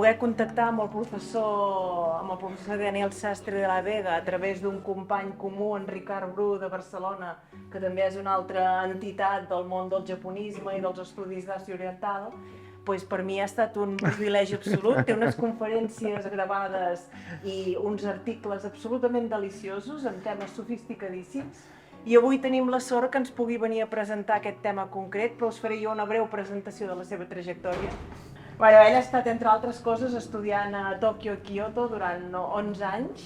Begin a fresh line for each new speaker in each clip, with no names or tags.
poder contactar amb el professor Daniel Sastre de la Vega a través d'un company comú, en Ricard Bru de Barcelona, que també és una altra entitat del món del japonisme i dels estudis d'Àsia Oriental, pues per mi ha estat un privilegi absolut. Té unes conferències gravades i uns articles absolutament deliciosos amb temes sofisticadíssims. I avui tenim la sort que ens pugui venir a presentar aquest tema concret, però us faré jo una breu presentació de la seva trajectòria. Bueno, ell ha estat, entre altres coses, estudiant a Tòquio i Kyoto durant 11 anys.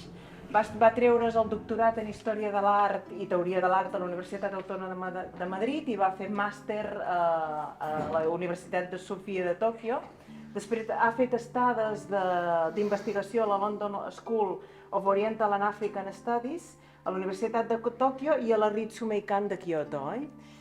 Va treure's el doctorat en Història de l'Art i Teoria de l'Art a la Universitat Autònoma de Madrid i va fer màster a la Universitat de Sofia de Tòquio. Després ha fet estades d'investigació a la London School of Oriental and African Studies, a la Universitat de Tòquio i a la Ritsumeikan de Kyoto.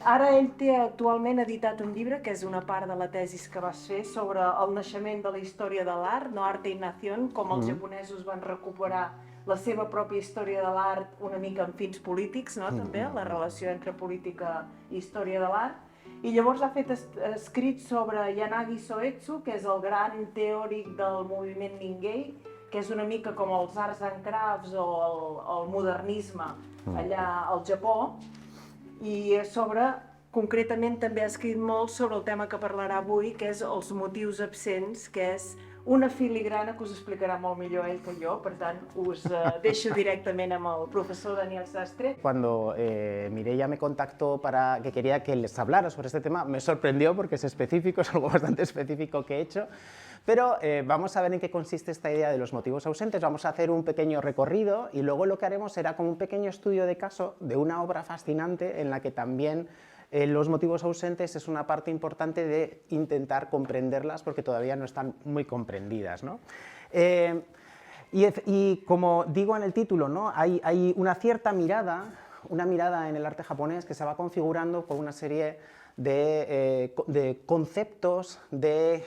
Ara ell té actualment editat un llibre, que és una part de la tesis que vas fer, sobre el naixement de la història de l'art, no Arte y Nación, com els japonesos van recuperar la seva pròpia història de l'art una mica amb fins polítics, no? També, la relació entre política i història de l'art. I llavors ha fet escrits sobre Yanagi Soetsu, que és el gran teòric del moviment Ningei, que és una mica com els arts and crafts o el modernisme allà al Japó. I concretament també ha escrit molt sobre el tema que parlarà avui, que és els motius absents, que és una filigrana que us explicarà molt millor ell que jo, per tant us deixo directament amb el professor Daniel Sastre.
Cuando Mireia me contactó para que quería que les hablara sobre este tema, me sorprendió porque es específico, es algo bastante específico que he hecho, pero vamos a ver en qué consiste esta idea de los motivos ausentes. Vamos a hacer un pequeño recorrido y luego lo que haremos será como un pequeño estudio de caso de una obra fascinante en la que también los motivos ausentes es una parte importante de intentar comprenderlas porque todavía no están muy comprendidas, ¿no? Y como digo en el título, ¿no? Hay una cierta mirada, en el arte japonés que se va configurando por una serie de conceptos, de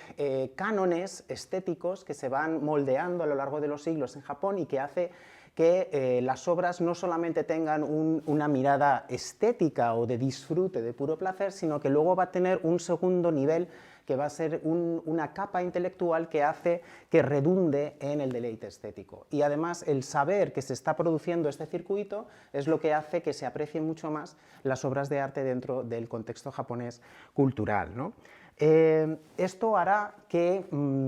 cánones estéticos que se van moldeando a lo largo de los siglos en Japón y que hace que las obras no solamente tengan una mirada estética o de disfrute, de puro placer, sino que luego va a tener un segundo nivel que va a ser una capa intelectual que hace que redunde en el deleite estético. Y además el saber que se está produciendo este circuito es lo que hace que se aprecien mucho más las obras de arte dentro del contexto japonés cultural, ¿no? Esto hará que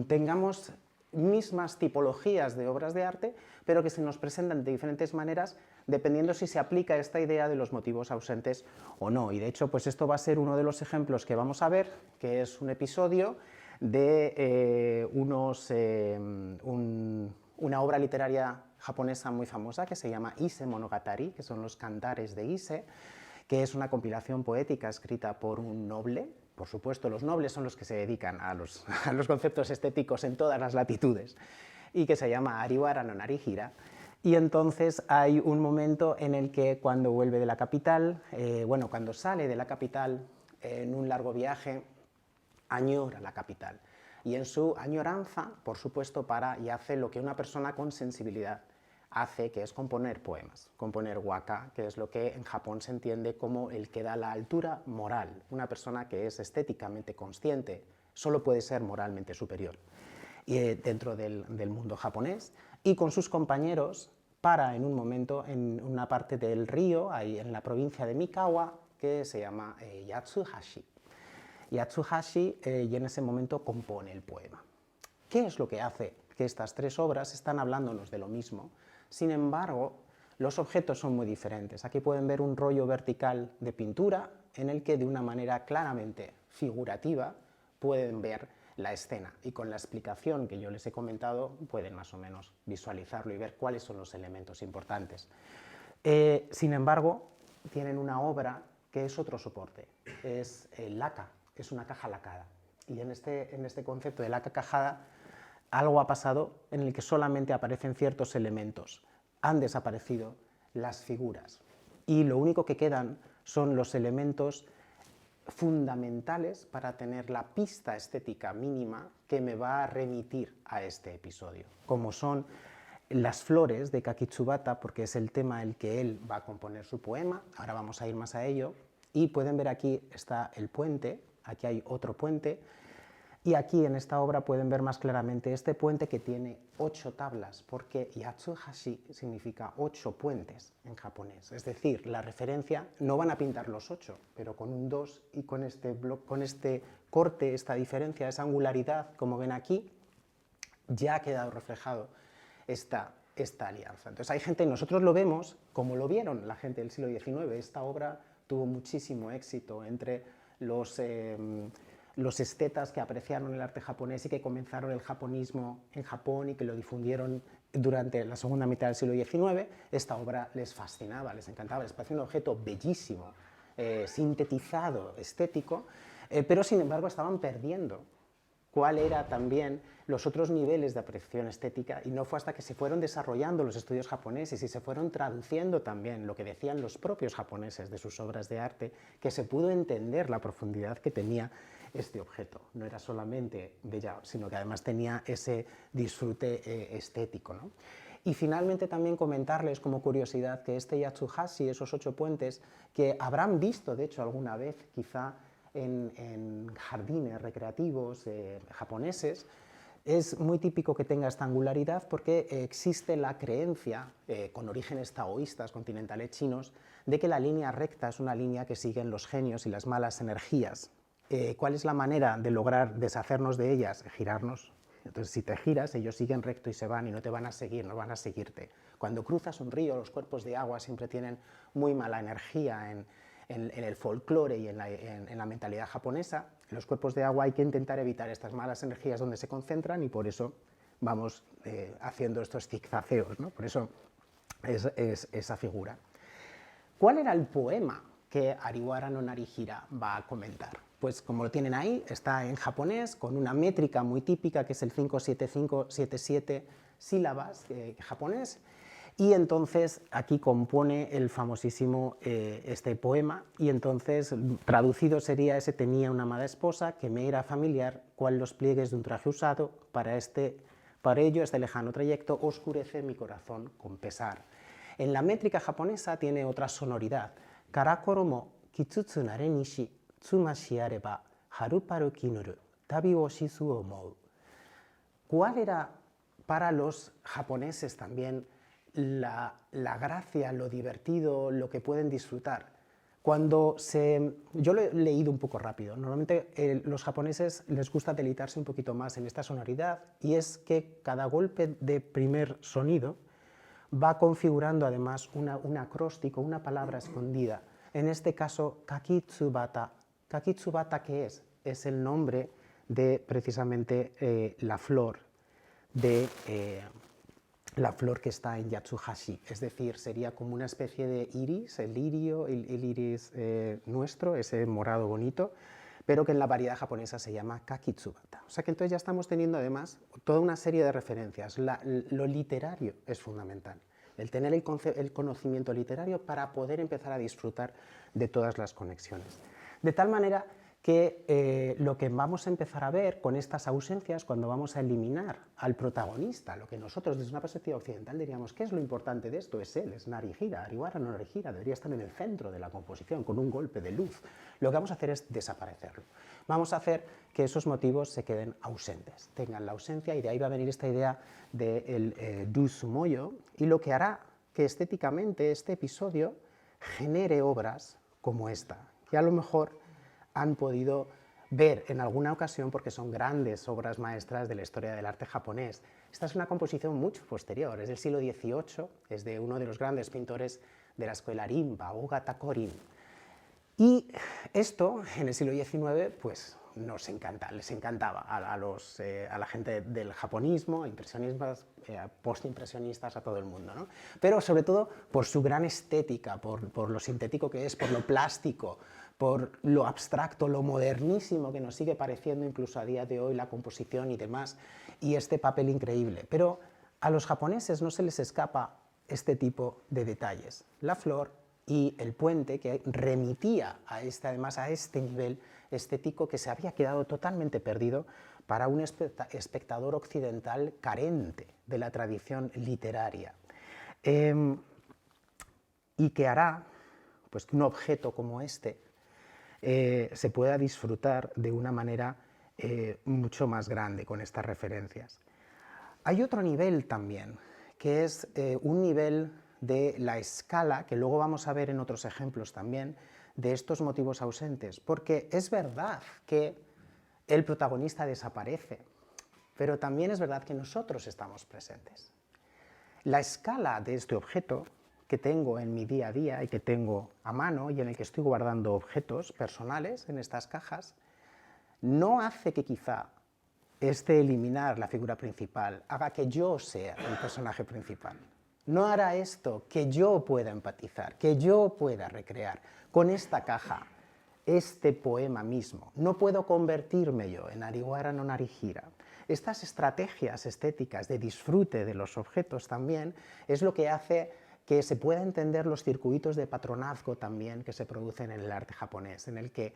tengamos mismas tipologías de obras de arte, pero que se nos presentan de diferentes maneras dependiendo si se aplica esta idea de los motivos ausentes o no. Y de hecho, pues esto va a ser uno de los ejemplos que vamos a ver, que es un episodio de una obra literaria japonesa muy famosa que se llama Ise Monogatari, que son los cantares de Ise, que es una compilación poética escrita por un noble. Por supuesto, los nobles son los que se dedican a los conceptos estéticos en todas las latitudes, y que se llama Ariwara no Narihira. Y entonces hay un momento en el que cuando vuelve de la capital, cuando sale de la capital en un largo viaje, añora la capital. Y en su añoranza, por supuesto, para y hace lo que una persona con sensibilidad hace, que es componer poemas, componer waka, que es lo que en Japón se entiende como el que da la altura moral. Una persona que es estéticamente consciente solo puede ser moralmente superior. Y dentro del mundo japonés, y con sus compañeros para en un momento en una parte del río, ahí en la provincia de Mikawa, que se llama Yatsuhashi. Yatsuhashi y en ese momento compone el poema. ¿Qué es lo que hace que estas tres obras están hablándonos de lo mismo? Sin embargo, los objetos son muy diferentes. Aquí pueden ver un rollo vertical de pintura en el que de una manera claramente figurativa pueden ver la escena, y con la explicación que yo les he comentado pueden más o menos visualizarlo y ver cuáles son los elementos importantes. Sin embargo, tienen una obra que es otro soporte, es el laka, es una caja lacada. Y en este concepto de laka cajada algo ha pasado en el que solamente aparecen ciertos elementos, han desaparecido las figuras y lo único que quedan son los elementos fundamentales para tener la pista estética mínima que me va a remitir a este episodio, como son las flores de Kakitsubata, porque es el tema el que él va a componer su poema. Ahora vamos a ir más a ello, y pueden ver aquí está el puente, aquí hay otro puente. Y aquí en esta obra pueden ver más claramente este puente que tiene 8 tablas, porque Yatsuhashi significa 8 puentes en japonés. Es decir, la referencia, no van a pintar los 8, pero con un 2 y con este corte, esta diferencia, esa angularidad, como ven aquí, ya ha quedado reflejado esta alianza. Entonces hay gente, nosotros lo vemos como lo vieron la gente del siglo XIX. Esta obra tuvo muchísimo éxito entre los estetas que apreciaron el arte japonés y que comenzaron el japonismo en Japón y que lo difundieron durante la segunda mitad del siglo XIX. Esta obra les fascinaba, les encantaba, les parecía un objeto bellísimo, sintetizado, estético, pero sin embargo estaban perdiendo cuál era también los otros niveles de apreciación estética, y no fue hasta que se fueron desarrollando los estudios japoneses y se fueron traduciendo también lo que decían los propios japoneses de sus obras de arte, que se pudo entender la profundidad que tenía este objeto. No era solamente bella, sino que además tenía ese disfrute estético, ¿no? Y finalmente también comentarles como curiosidad que este Yatsuhashi, esos 8 puentes, que habrán visto de hecho alguna vez quizá en jardines recreativos japoneses, es muy típico que tenga esta angularidad porque existe la creencia, con orígenes taoístas continentales chinos, de que la línea recta es una línea que siguen los genios y las malas energías. ¿Cuál es la manera de lograr deshacernos de ellas? Girarnos. Entonces, si te giras, ellos siguen recto y se van y no te van a seguir, no van a seguirte. Cuando cruzas un río, los cuerpos de agua siempre tienen muy mala energía en el folclore y en la mentalidad japonesa. En los cuerpos de agua hay que intentar evitar estas malas energías donde se concentran y por eso vamos haciendo estos zigzagueos, ¿no? Por eso es esa figura. ¿Cuál era el poema que Ariwara no Narihira va a comentar? Pues como lo tienen ahí, está en japonés con una métrica muy típica que es el 5-7-5-7-7 sílabas japonés. Y entonces aquí compone el famosísimo este poema, y entonces traducido sería: ese tenía una amada esposa que me era familiar, cual los pliegues de un traje usado, para ello este lejano trayecto oscurece mi corazón con pesar. En la métrica japonesa tiene otra sonoridad: karakoro mo kitsutsu nare nishi tsumashi areba haruparu kinuru tabi o shizu omou. ¿Cuál era para los japoneses también la gracia, lo divertido, lo que pueden disfrutar? Yo lo he leído un poco rápido. Normalmente los japoneses les gusta deleitarse un poquito más en esta sonoridad, y es que cada golpe de primer sonido va configurando además un acróstico, una palabra escondida. En este caso, kakitsubata. Kakitsubata, ¿qué es? Es el nombre de precisamente la flor que está en Yatsuhashi, es decir, sería como una especie de iris, el lirio, el iris nuestro, ese morado bonito, pero que en la variedad japonesa se llama kakitsubata. O sea que entonces ya estamos teniendo además toda una serie de referencias. Lo literario es fundamental, el tener el conocimiento literario para poder empezar a disfrutar de todas las conexiones. De tal manera que lo que vamos a empezar a ver con estas ausencias, cuando vamos a eliminar al protagonista, lo que nosotros desde una perspectiva occidental diríamos, ¿qué es lo importante de esto? Es él, es Narihira, Ariwara no Narihira, debería estar en el centro de la composición con un golpe de luz. Lo que vamos a hacer es desaparecerlo. Vamos a hacer que esos motivos se queden ausentes, tengan la ausencia, y de ahí va a venir esta idea del Dusumoyo, y lo que hará que estéticamente este episodio genere obras como esta, que a lo mejor han podido ver en alguna ocasión porque son grandes obras maestras de la historia del arte japonés. Esta es una composición mucho posterior, es del siglo XVIII, es de uno de los grandes pintores de la escuela Rimba, Ogata Korin. Y esto en el siglo XIX pues les encantaba a la gente del japonismo, impresionistas, postimpresionistas, a todo el mundo, ¿no? Pero sobre todo por su gran estética, por lo sintético que es, por lo plástico, por lo abstracto, lo modernísimo que nos sigue pareciendo incluso a día de hoy la composición y demás, y este papel increíble. Pero a los japoneses no se les escapa este tipo de detalles. La flor y el puente, que remitía además a este nivel estético que se había quedado totalmente perdido para un espectador occidental carente de la tradición literaria. Y que hará pues, que un objeto como este se pueda disfrutar de una manera mucho más grande con estas referencias. Hay otro nivel también, que es un nivel de la escala, que luego vamos a ver en otros ejemplos también, de estos motivos ausentes, porque es verdad que el protagonista desaparece, pero también es verdad que nosotros estamos presentes. La escala de este objeto que tengo en mi día a día y que tengo a mano y en el que estoy guardando objetos personales en estas cajas, no hace que quizá este eliminar la figura principal haga que yo sea el personaje principal. No hará esto que yo pueda empatizar, que yo pueda recrear con esta caja este poema mismo. No puedo convertirme yo en Ariwara no Narihira. Estas estrategias estéticas de disfrute de los objetos también es lo que hace que se pueda entender los circuitos de patronazgo también que se producen en el arte japonés, en el que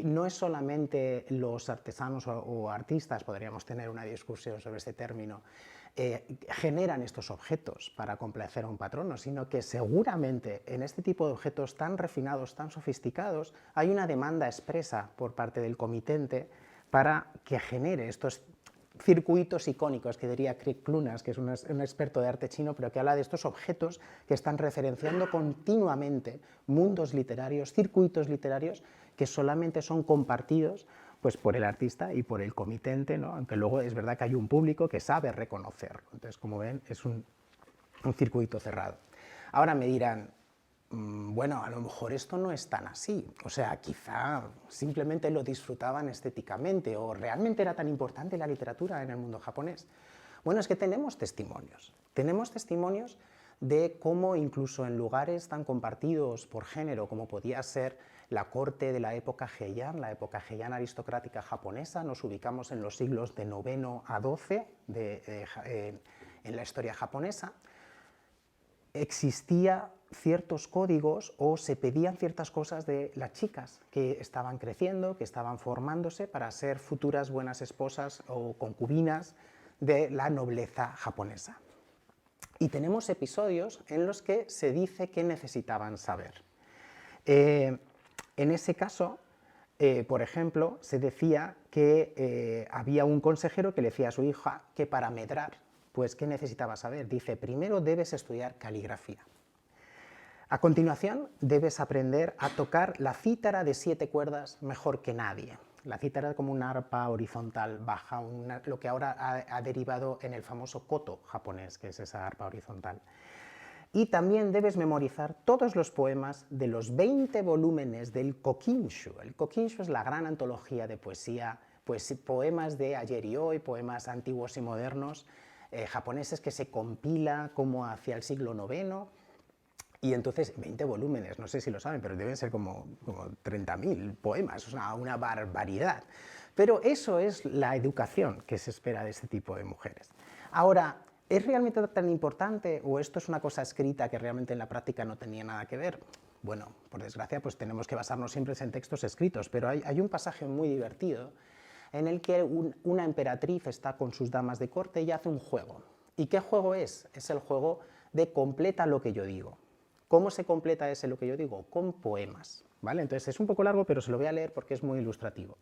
no es solamente los artesanos o artistas, podríamos tener una discusión sobre este término, generan estos objetos para complacer a un patrono, sino que seguramente en este tipo de objetos tan refinados, tan sofisticados, hay una demanda expresa por parte del comitente para que genere estos circuitos icónicos, que diría Craig Clunas, que es un experto de arte chino, pero que habla de estos objetos que están referenciando continuamente mundos literarios, circuitos literarios, que solamente son compartidos pues, por el artista y por el comitente, ¿no? Aunque luego es verdad que hay un público que sabe reconocerlo. Entonces, como ven, es un circuito cerrado. Ahora me dirán, bueno, a lo mejor esto no es tan así, o sea, quizá simplemente lo disfrutaban estéticamente o realmente era tan importante la literatura en el mundo japonés. Bueno, es que tenemos testimonios de cómo incluso en lugares tan compartidos por género como podía ser la corte de la época Heian, la época Heian aristocrática japonesa, nos ubicamos en los siglos de IX a XII en la historia japonesa, existía ciertos códigos o se pedían ciertas cosas de las chicas que estaban creciendo, que estaban formándose para ser futuras buenas esposas o concubinas de la nobleza japonesa. Y tenemos episodios en los que se dice que necesitaban saber. En ese caso, por ejemplo, se decía que había un consejero que le decía a su hija que para medrar, pues, ¿qué necesitaba saber? Dice, primero debes estudiar caligrafía. A continuación, debes aprender a tocar la cítara de 7 cuerdas mejor que nadie. La cítara es como una arpa horizontal baja, lo que ahora ha derivado en el famoso koto japonés, que es esa arpa horizontal. Y también debes memorizar todos los poemas de los 20 volúmenes del Kokinshu. El Kokinshu es la gran antología de poesía, pues, poemas de ayer y hoy, poemas antiguos y modernos, japoneses, que se compila como hacia el siglo IX, y entonces 20 volúmenes, no sé si lo saben, pero deben ser como 30.000 poemas, es una barbaridad. Pero eso es la educación que se espera de este tipo de mujeres. Ahora, ¿es realmente tan importante o esto es una cosa escrita que realmente en la práctica no tenía nada que ver? Bueno, por desgracia, pues tenemos que basarnos siempre en textos escritos, pero hay un pasaje muy divertido en el que una emperatriz está con sus damas de corte y hace un juego. ¿Y qué juego es? Es el juego de completa lo que yo digo. ¿Cómo se completa ese lo que yo digo? Con poemas, ¿vale? Entonces es un poco largo, pero se lo voy a leer porque es muy ilustrativo.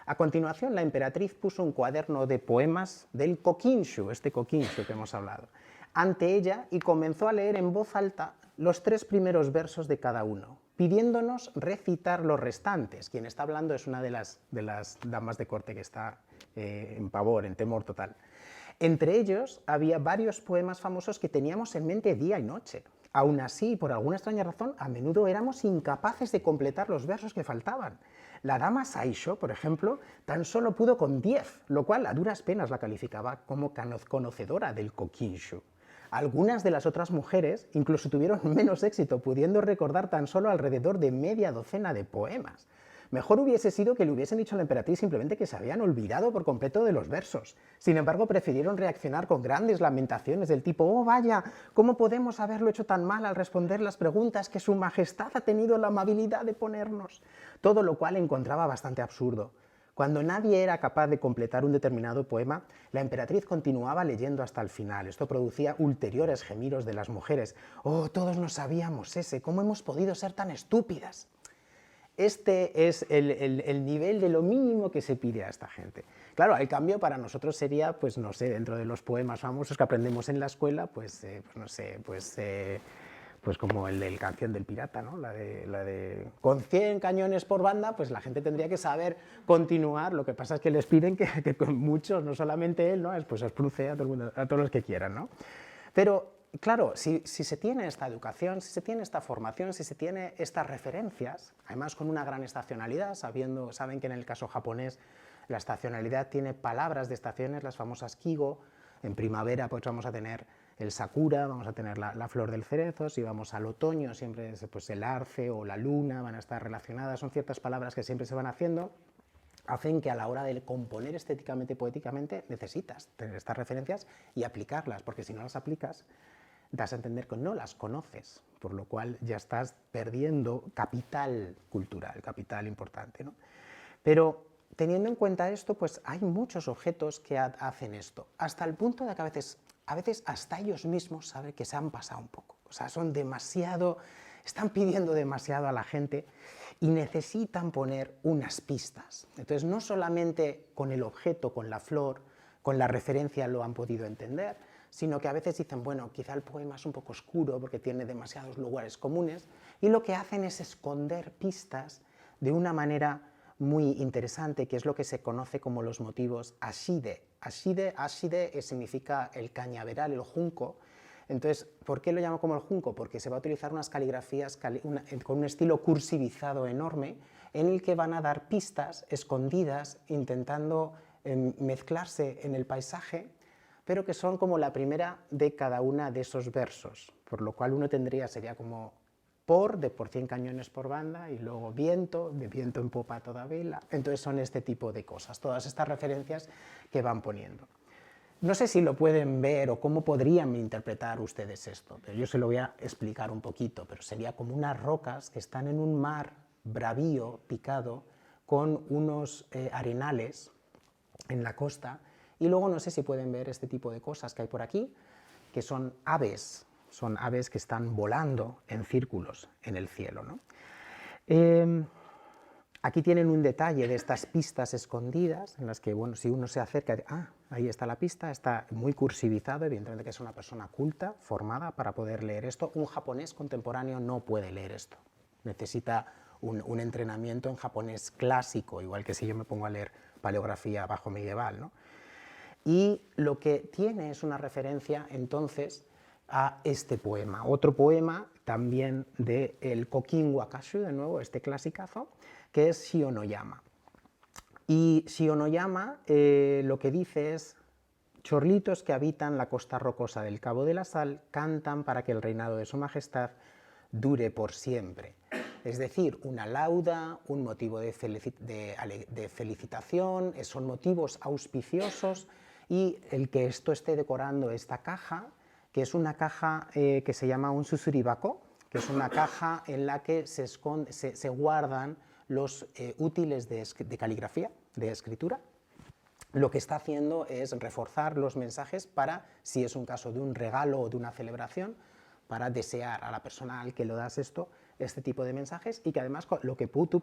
A continuación, la emperatriz puso un cuaderno de poemas del Kokinshu, este Kokinshu que hemos hablado, ante ella y comenzó a leer en voz alta los 3 primeros versos de cada uno, pidiéndonos recitar los restantes. Quien está hablando es una de las damas de corte que está en pavor, en temor total. Entre ellos había varios poemas famosos que teníamos en mente día y noche. Aún así, por alguna extraña razón, a menudo éramos incapaces de completar los versos que faltaban. La dama Saisho, por ejemplo, tan solo pudo con 10, lo cual a duras penas la calificaba como conocedora del Kokinshu. Algunas de las otras mujeres incluso tuvieron menos éxito, pudiendo recordar tan solo alrededor de media docena de poemas. Mejor hubiese sido que le hubiesen dicho a la emperatriz simplemente que se habían olvidado por completo de los versos. Sin embargo, prefirieron reaccionar con grandes lamentaciones del tipo «Oh, vaya, ¿cómo podemos haberlo hecho tan mal al responder las preguntas que su majestad ha tenido la amabilidad de ponernos?» Todo lo cual encontraba bastante absurdo. Cuando nadie era capaz de completar un determinado poema, la emperatriz continuaba leyendo hasta el final. Esto producía ulteriores gemidos de las mujeres. «Oh, todos no sabíamos ese, ¿cómo hemos podido ser tan estúpidas?». Este es el nivel de lo mínimo que se pide a esta gente. Claro, el cambio para nosotros sería, pues no sé, dentro de los poemas famosos que aprendemos en la escuela, pues no sé, pues como el de Canción del Pirata, ¿no? La de con 100 cañones por banda, pues la gente tendría que saber continuar. Lo que pasa es que les piden que con muchos, no solamente él, ¿no? Pues os cruce a todo el mundo, a todos los que quieran, ¿no? Pero claro, si se tiene esta educación, si se tiene esta formación, si se tiene estas referencias, además con una gran estacionalidad, saben que en el caso japonés la estacionalidad tiene palabras de estaciones, las famosas kigo. En primavera pues vamos a tener el sakura, vamos a tener la flor del cerezo. Si vamos al otoño, siempre pues, el arce o la luna van a estar relacionadas. Son ciertas palabras que siempre se van haciendo, hacen que a la hora de componer estéticamente, poéticamente, necesitas tener estas referencias y aplicarlas, porque si no las aplicas, das a entender que no las conoces, por lo cual ya estás perdiendo capital cultural, capital importante, ¿no? Pero teniendo en cuenta esto, pues hay muchos objetos que hacen esto, hasta el punto de que a veces hasta ellos mismos saben que se han pasado un poco, o sea, son demasiado, están pidiendo demasiado a la gente y necesitan poner unas pistas. Entonces, no solamente con el objeto, con la flor, con la referencia lo han podido entender, sino que a veces dicen, bueno, quizá el poema es un poco oscuro porque tiene demasiados lugares comunes, y lo que hacen es esconder pistas de una manera muy interesante, que es lo que se conoce como los motivos ashide. Ashide significa el cañaveral, el junco. Entonces, ¿por qué lo llamo como el junco? Porque se va a utilizar unas caligrafías con un estilo cursivizado enorme, en el que van a dar pistas escondidas, intentando mezclarse en el paisaje, pero que son como la primera de cada una de esos versos, por lo cual uno sería como por 100 cañones por banda, y luego viento, de viento en popa a toda vela. Entonces son este tipo de cosas, todas estas referencias que van poniendo. No sé si lo pueden ver o cómo podrían interpretar ustedes esto, pero yo se lo voy a explicar un poquito, pero sería como unas rocas que están en un mar bravío, picado, con unos arenales en la costa, y luego no sé si pueden ver este tipo de cosas que hay por aquí, que son aves que están volando en círculos en el cielo, ¿no? Aquí tienen un detalle de estas pistas escondidas, en las que, bueno, si uno se acerca, ahí está la pista, está muy cursivizado, evidentemente que es una persona culta, formada para poder leer esto. Un japonés contemporáneo no puede leer esto, necesita un entrenamiento en japonés clásico, igual que si yo me pongo a leer paleografía bajo medieval, ¿no? Y lo que tiene es una referencia, entonces, a este poema. Otro poema también del Kokin Wakashu, de nuevo, este clasicazo, que es Shio-no-yama. Y Shio-no-yama lo que dice es: chorlitos que habitan la costa rocosa del Cabo de la Sal cantan para que el reinado de su majestad dure por siempre. Es decir, una lauda, un motivo de felicitación, son motivos auspiciosos, y el que esto esté decorando esta caja, que es una caja que se llama un susuribako, que es una caja en la que se guardan los útiles de caligrafía, de escritura. Lo que está haciendo es reforzar los mensajes para, si es un caso de un regalo o de una celebración, para desear a la persona al que lo das este tipo de mensajes, y que además lo que tú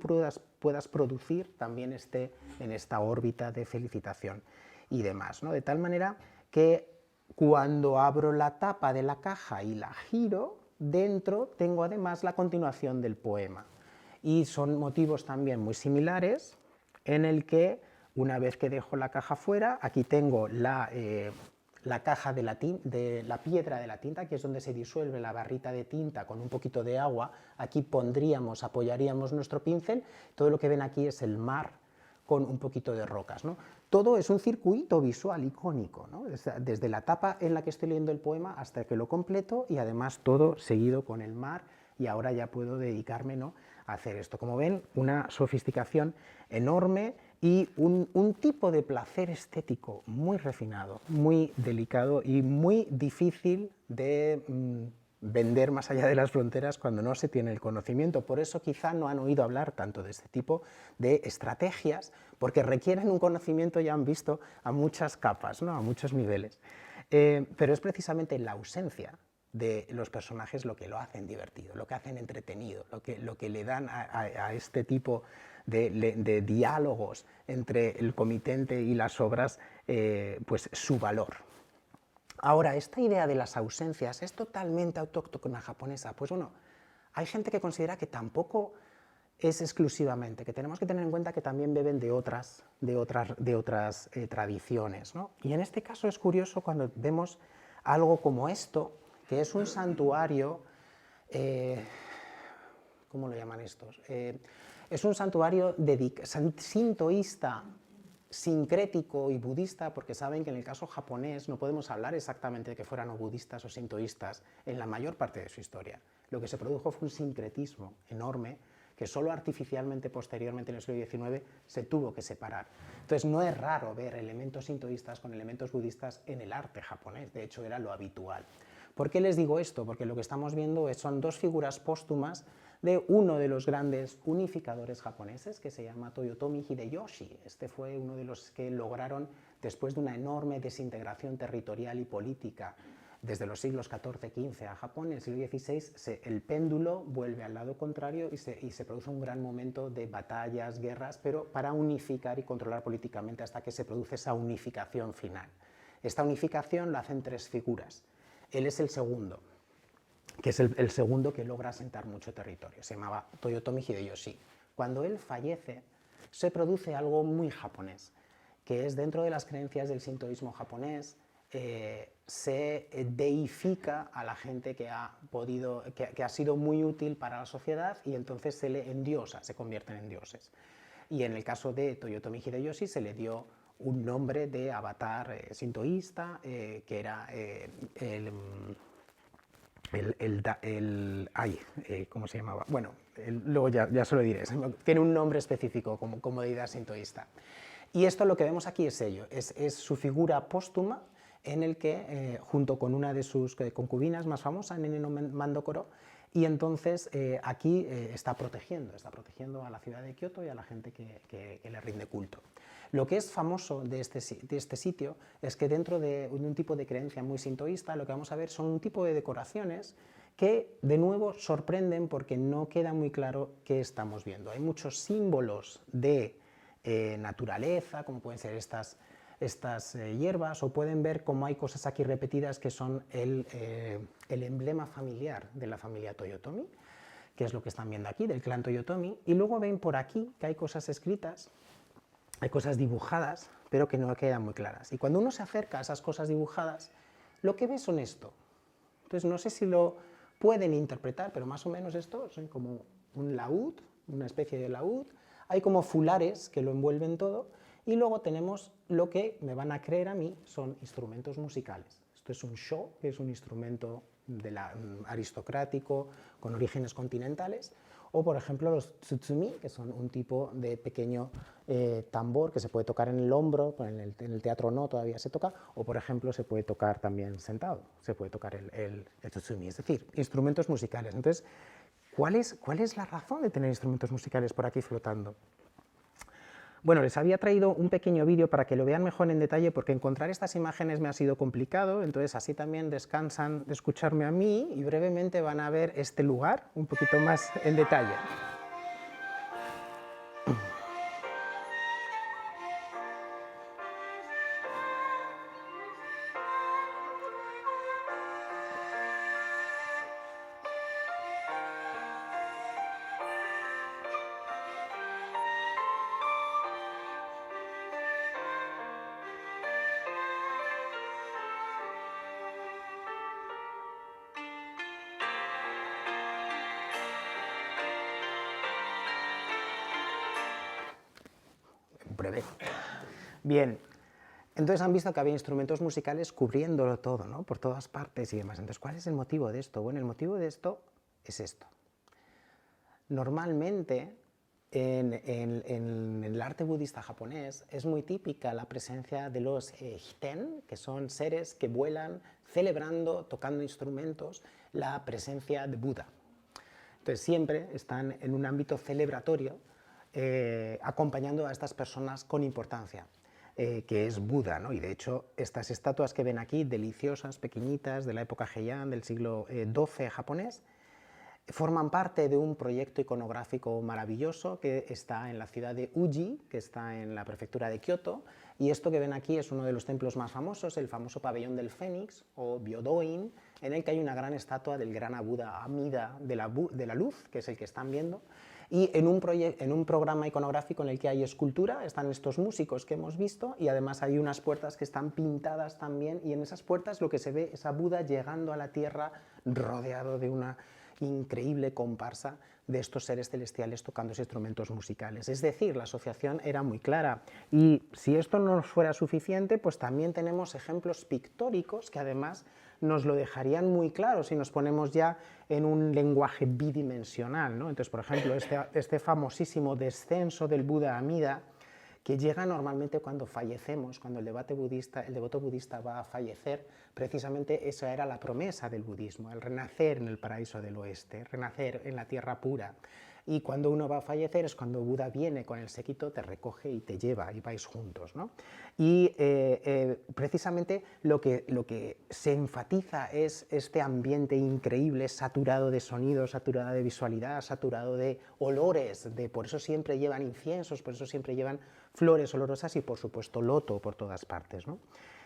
puedas producir también esté en esta órbita de felicitación y demás, ¿no? De tal manera que cuando abro la tapa de la caja y la giro, dentro tengo además la continuación del poema. Y son motivos también muy similares, en el que una vez que dejo la caja fuera, aquí tengo la caja de la piedra de la tinta, que es donde se disuelve la barrita de tinta con un poquito de agua. Aquí apoyaríamos nuestro pincel. Todo lo que ven aquí es el mar con un poquito de rocas, ¿no? Todo es un circuito visual icónico, ¿no? Desde la etapa en la que estoy leyendo el poema hasta que lo completo, y además todo seguido con el mar, y ahora ya puedo dedicarme, ¿no?, a hacer esto. Como ven, una sofisticación enorme y un tipo de placer estético muy refinado, muy delicado y muy difícil de vender más allá de las fronteras cuando no se tiene el conocimiento. Por eso quizá no han oído hablar tanto de este tipo de estrategias, porque requieren un conocimiento, ya han visto, a muchas capas, ¿no?, a muchos niveles. Pero es precisamente la ausencia de los personajes lo que lo hacen divertido, lo que hacen entretenido, lo que le dan a este tipo de diálogos entre el comitente y las obras pues su valor. Ahora, esta idea de las ausencias es totalmente autóctona japonesa. Pues bueno, hay gente que considera que tampoco es exclusivamente, que tenemos que tener en cuenta que también beben de otras tradiciones, ¿no? Y en este caso es curioso cuando vemos algo como esto, que es un santuario, ¿cómo lo llaman estos? Es un santuario sintoísta, sincrético y budista, porque saben que en el caso japonés no podemos hablar exactamente de que fueran o budistas o sintoístas en la mayor parte de su historia. Lo que se produjo fue un sincretismo enorme que solo artificialmente posteriormente en el siglo XIX se tuvo que separar. Entonces no es raro ver elementos sintoístas con elementos budistas en el arte japonés, de hecho era lo habitual. ¿Por qué les digo esto? Porque lo que estamos viendo son dos figuras póstumas de uno de los grandes unificadores japoneses, que se llama Toyotomi Hideyoshi. Este fue uno de los que lograron, después de una enorme desintegración territorial y política, desde los siglos XIV-XV a Japón, en el siglo XVI el péndulo vuelve al lado contrario y se produce un gran momento de batallas, guerras, pero para unificar y controlar políticamente hasta que se produce esa unificación final. Esta unificación la hacen tres figuras. Él es el segundo, que es el segundo que logra asentar mucho territorio, se llamaba Toyotomi Hideyoshi. Cuando él fallece, se produce algo muy japonés, que es dentro de las creencias del sintoísmo japonés, se deifica a la gente que ha sido muy útil para la sociedad y entonces se le endiosa, se convierten en dioses. Y en el caso de Toyotomi Hideyoshi se le dio un nombre de avatar sintoísta, que era ¿cómo se llamaba? Bueno, luego ya se lo diré, tiene un nombre específico como deidad sintoísta. Y esto lo que vemos aquí es ello, es su figura póstuma en el que, junto con una de sus concubinas más famosas, Nene no Mandokoro, y entonces aquí está protegiendo a la ciudad de Kioto y a la gente que le rinde culto. Lo que es famoso de este sitio es que dentro de un tipo de creencia muy sintoísta lo que vamos a ver son un tipo de decoraciones que de nuevo sorprenden porque no queda muy claro qué estamos viendo. Hay muchos símbolos de naturaleza, como pueden ser estas hierbas, o pueden ver cómo hay cosas aquí repetidas que son el emblema familiar de la familia Toyotomi, que es lo que están viendo aquí, del clan Toyotomi, y luego ven por aquí que hay cosas escritas, hay cosas dibujadas, pero que no quedan muy claras. Y cuando uno se acerca a esas cosas dibujadas, lo que ve son esto. Entonces no sé si lo pueden interpretar, pero más o menos esto son como un laúd, una especie de laúd, hay como fulares que lo envuelven todo, y luego tenemos lo que me van a creer a mí son instrumentos musicales. Esto es un sho, que es un instrumento aristocrático con orígenes continentales, o por ejemplo los tsutsumi, que son un tipo de pequeño tambor que se puede tocar en el hombro, en el teatro no, todavía se toca, o por ejemplo se puede tocar también sentado, se puede tocar el tsutsumi, es decir, instrumentos musicales. Entonces, ¿cuál es la razón de tener instrumentos musicales por aquí flotando? Bueno, les había traído un pequeño vídeo para que lo vean mejor en detalle, porque encontrar estas imágenes me ha sido complicado, entonces así también descansan de escucharme a mí y brevemente van a ver este lugar un poquito más en detalle. Breve. Bien, entonces han visto que había instrumentos musicales cubriéndolo todo, ¿no? Por todas partes y demás. Entonces, ¿cuál es el motivo de esto? Bueno, el motivo de esto es esto. Normalmente, en el arte budista japonés es muy típica la presencia de los hiten, que son seres que vuelan celebrando, tocando instrumentos, la presencia de Buda. Entonces siempre están en un ámbito celebratorio acompañando a estas personas con importancia. que es Buda, ¿no? Y de hecho estas estatuas que ven aquí, deliciosas, pequeñitas, de la época Heian, del siglo XII japonés, forman parte de un proyecto iconográfico maravilloso que está en la ciudad de Uji, que está en la prefectura de Kioto, y esto que ven aquí es uno de los templos más famosos, el famoso pabellón del Fénix, o Byodoin, en el que hay una gran estatua del gran Buda Amida de la luz, que es el que están viendo, y en un programa iconográfico en el que hay escultura, están estos músicos que hemos visto, y además hay unas puertas que están pintadas también, y en esas puertas lo que se ve es a Buda llegando a la tierra rodeado de una increíble comparsa de estos seres celestiales tocando instrumentos musicales. Es decir, la asociación era muy clara. Y si esto no nos fuera suficiente, pues también tenemos ejemplos pictóricos que además nos lo dejarían muy claro si nos ponemos ya en un lenguaje bidimensional, ¿no? Entonces, por ejemplo, este famosísimo descenso del Buda Amida, que llega normalmente cuando fallecemos, cuando el devoto budista va a fallecer, precisamente esa era la promesa del budismo, el renacer en el paraíso del oeste, renacer en la tierra pura. Y cuando uno va a fallecer es cuando Buda viene con el séquito, te recoge y te lleva y vais juntos, ¿no? Y precisamente lo que se enfatiza es este ambiente increíble, saturado de sonidos, saturado de visualidad, saturado de olores, por eso siempre llevan inciensos, por eso siempre llevan flores olorosas y por supuesto loto por todas partes, ¿no?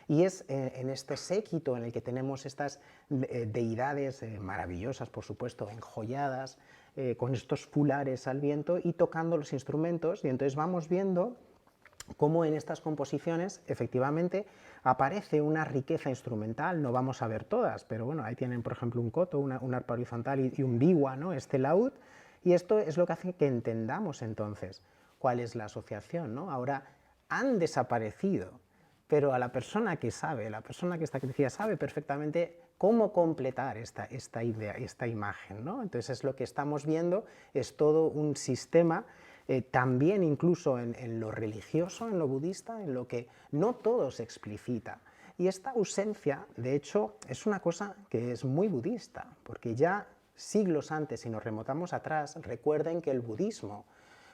Y es en este séquito en el que tenemos estas deidades maravillosas, por supuesto, enjolladas, con estos fulares al viento y tocando los instrumentos, y entonces vamos viendo cómo en estas composiciones efectivamente aparece una riqueza instrumental, no vamos a ver todas, pero bueno, ahí tienen por ejemplo un koto, un arpa horizontal y un biwa, ¿no? Este laúd, y esto es lo que hace que entendamos entonces cuál es la asociación, ¿no? Ahora han desaparecido, pero a la persona que sabe, la persona que está crecida sabe perfectamente cómo completar esta idea, esta imagen, ¿no? Entonces es lo que estamos viendo, es todo un sistema, también incluso en lo religioso, en lo budista, en lo que no todo se explicita. Y esta ausencia, de hecho, es una cosa que es muy budista, porque ya siglos antes, si nos remontamos atrás, recuerden que el budismo,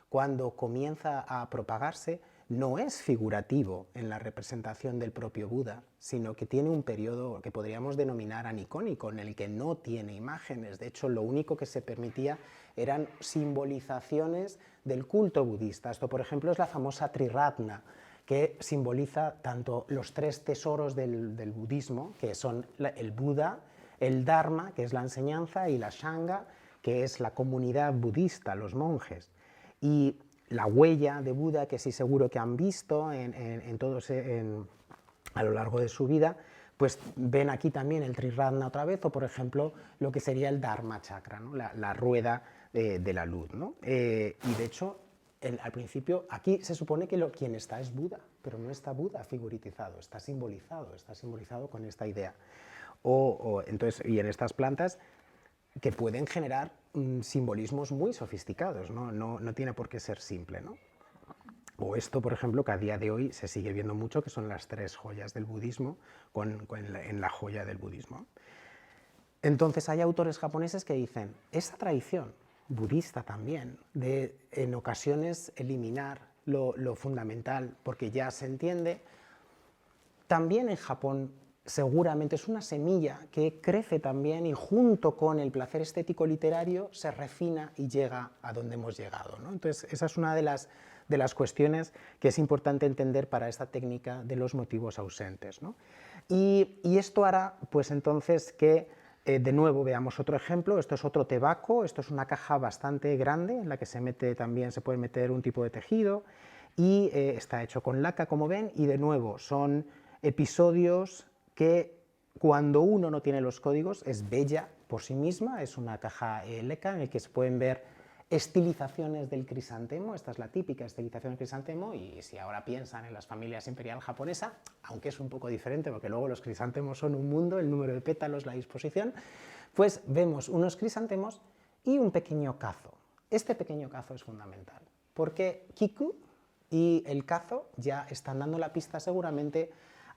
cuando comienza a propagarse, no es figurativo en la representación del propio Buda, sino que tiene un periodo que podríamos denominar anicónico, en el que no tiene imágenes. De hecho, lo único que se permitía eran simbolizaciones del culto budista. Esto, por ejemplo, es la famosa Triratna, que simboliza tanto los tres tesoros del budismo, que son el Buda, el Dharma, que es la enseñanza, y la Sangha, que es la comunidad budista, los monjes. Y la huella de Buda, que sí seguro que han visto a lo largo de su vida, pues ven aquí también el Triratna otra vez, o por ejemplo lo que sería el Dharma Chakra, ¿no? la rueda de la luz, ¿no? Y de hecho, al principio, aquí se supone que quien está es Buda, pero no está Buda figuritizado, está simbolizado con esta idea. Entonces, y en estas plantas que pueden generar simbolismos muy sofisticados, no tiene por qué ser simple, ¿no? O esto, por ejemplo, que a día de hoy se sigue viendo mucho, que son las tres joyas del budismo, en la joya del budismo. Entonces hay autores japoneses que dicen, esa tradición budista también, de en ocasiones eliminar lo fundamental porque ya se entiende, también en Japón seguramente es una semilla que crece también y junto con el placer estético literario se refina y llega a donde hemos llegado, ¿no? Entonces esa es una de las cuestiones que es importante entender para esta técnica de los motivos ausentes, ¿no? Y esto hará pues entonces que de nuevo veamos otro ejemplo. Esto es otro tebaco, esto es una caja bastante grande en la que se puede meter un tipo de tejido y está hecho con laca, como ven, y de nuevo son episodios que cuando uno no tiene los códigos es bella por sí misma, es una caja leca en la que se pueden ver estilizaciones del crisantemo. Esta es la típica estilización del crisantemo, y si ahora piensan en las familias imperial japonesa, aunque es un poco diferente porque luego los crisantemos son un mundo, el número de pétalos, la disposición, pues vemos unos crisantemos y un pequeño kazo. Este pequeño kazo es fundamental porque Kiku y el kazo ya están dando la pista seguramente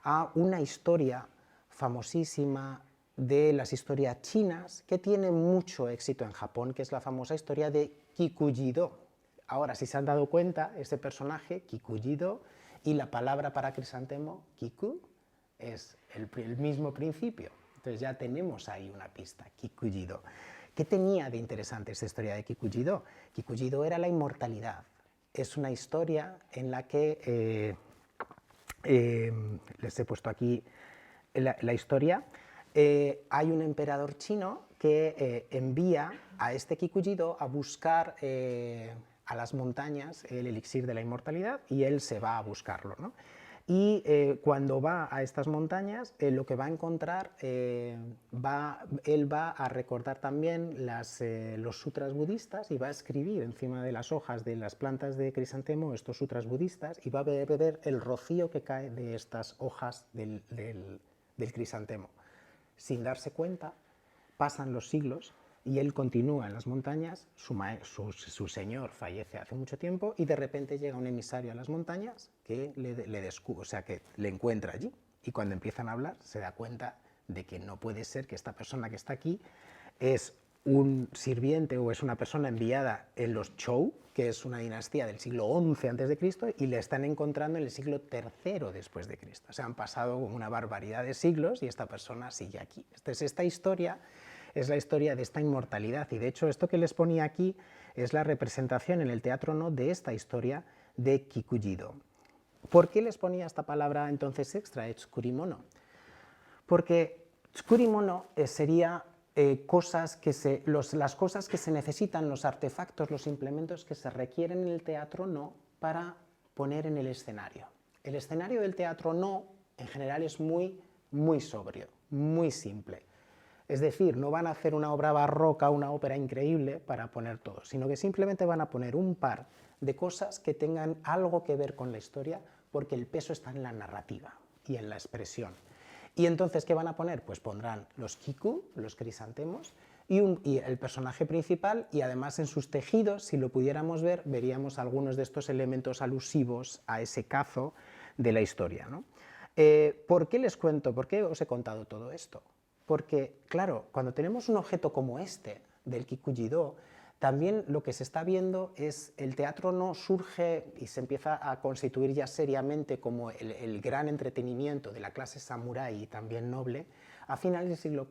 a una historia famosísima de las historias chinas que tiene mucho éxito en Japón, que es la famosa historia de Kikuji-do. Ahora, si se han dado cuenta, este personaje, Kikuji-do, y la palabra para crisantemo, kiku, es el mismo principio. Entonces ya tenemos ahí una pista, Kikuji-do. ¿Qué tenía de interesante esta historia de Kikuji-do? Kikuji-do era la inmortalidad. Es una historia en la que, les he puesto aquí la historia, hay un emperador chino que envía a este Kikuji-do a buscar a las montañas el elixir de la inmortalidad y él se va a buscarlo, ¿no? Y cuando va a estas montañas, lo que va a encontrar, él va a recordar también los sutras budistas y va a escribir encima de las hojas de las plantas de crisantemo estos sutras budistas y va a beber el rocío que cae de estas hojas del crisantemo. Sin darse cuenta, pasan los siglos y él continúa en las montañas, su señor fallece hace mucho tiempo y de repente llega un emisario a las montañas que le encuentra allí y cuando empiezan a hablar se da cuenta de que no puede ser que esta persona que está aquí es un sirviente o es una persona enviada en los Zhou, que es una dinastía del siglo XI a.C., y le están encontrando en el siglo III después de Cristo. O sea, han pasado una barbaridad de siglos y esta persona sigue aquí. Entonces, esta historia es la historia de esta inmortalidad y de hecho esto que les ponía aquí es la representación en el teatro no de esta historia de Kikuji-do. ¿Por qué les ponía esta palabra entonces extra, tsukurimono? Porque tsukurimono sería las cosas que se necesitan, los artefactos, los implementos que se requieren en el teatro no para poner en el escenario. El escenario del teatro no en general es muy sobrio, muy simple. Es decir, no van a hacer una obra barroca, una ópera increíble para poner todo, sino que simplemente van a poner un par de cosas que tengan algo que ver con la historia, porque el peso está en la narrativa y en la expresión. Y entonces, ¿qué van a poner? Pues pondrán los kiku, los crisantemos, y el personaje principal, y además en sus tejidos, si lo pudiéramos ver, veríamos algunos de estos elementos alusivos a ese cazo de la historia, ¿no? ¿Por qué les cuento? ¿Por qué os he contado todo esto? Porque, claro, cuando tenemos un objeto como este, del Kikuji-do, también lo que se está viendo es el teatro no surge y se empieza a constituir ya seriamente como el gran entretenimiento de la clase samurái y también noble a finales del siglo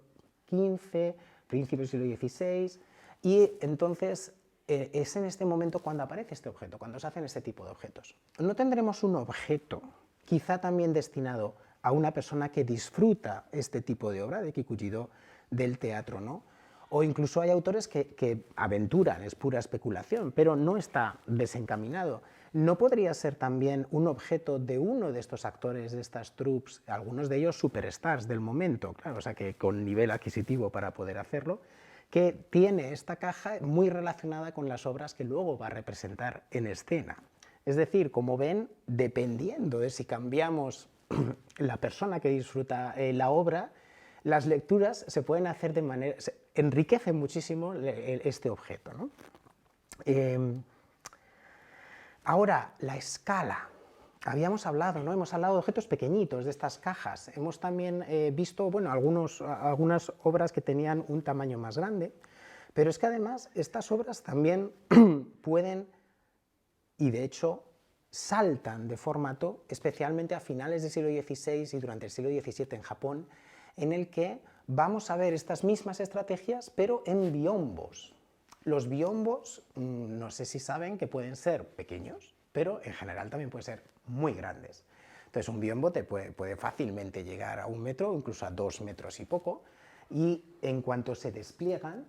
XV, principios del siglo XVI, y entonces es en este momento cuando aparece este objeto, cuando se hacen este tipo de objetos. No tendremos un objeto, quizá también destinado a una persona que disfruta este tipo de obra de Kikuji-do del teatro, ¿no? O incluso hay autores que aventuran, es pura especulación, pero no está desencaminado. ¿No podría ser también un objeto de uno de estos actores, de estas troupes, algunos de ellos superstars del momento, claro, o sea que con nivel adquisitivo para poder hacerlo, que tiene esta caja muy relacionada con las obras que luego va a representar en escena? Es decir, como ven, dependiendo de si cambiamos la persona que disfruta la obra, las lecturas se pueden hacer de manera... enriquece muchísimo este objeto, ¿no? Ahora, la escala. Habíamos hablado, ¿no? Hemos hablado de objetos pequeñitos, de estas cajas. Hemos también visto, bueno, algunas obras que tenían un tamaño más grande, pero es que además estas obras también pueden, y de hecho saltan de formato, especialmente a finales del siglo XVI y durante el siglo XVII en Japón, en el que vamos a ver estas mismas estrategias, pero en biombos. Los biombos, no sé si saben que pueden ser pequeños, pero en general también pueden ser muy grandes. Entonces un biombo te puede fácilmente llegar a 1 metro, incluso a 2 metros y poco, y en cuanto se despliegan,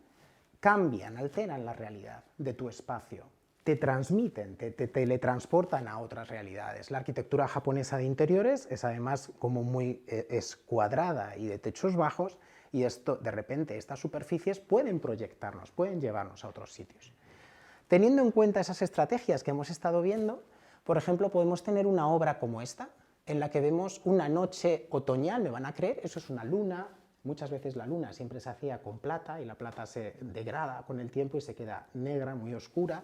cambian, alteran la realidad de tu espacio. Te transmiten, te teletransportan a otras realidades. La arquitectura japonesa de interiores es además como muy cuadrada y de techos bajos, y esto, de repente, estas superficies pueden proyectarnos, pueden llevarnos a otros sitios. Teniendo en cuenta esas estrategias que hemos estado viendo, por ejemplo, podemos tener una obra como esta, en la que vemos una noche otoñal, ¿me van a creer? Eso es una luna. Muchas veces la luna siempre se hacía con plata, y la plata se degrada con el tiempo y se queda negra, muy oscura,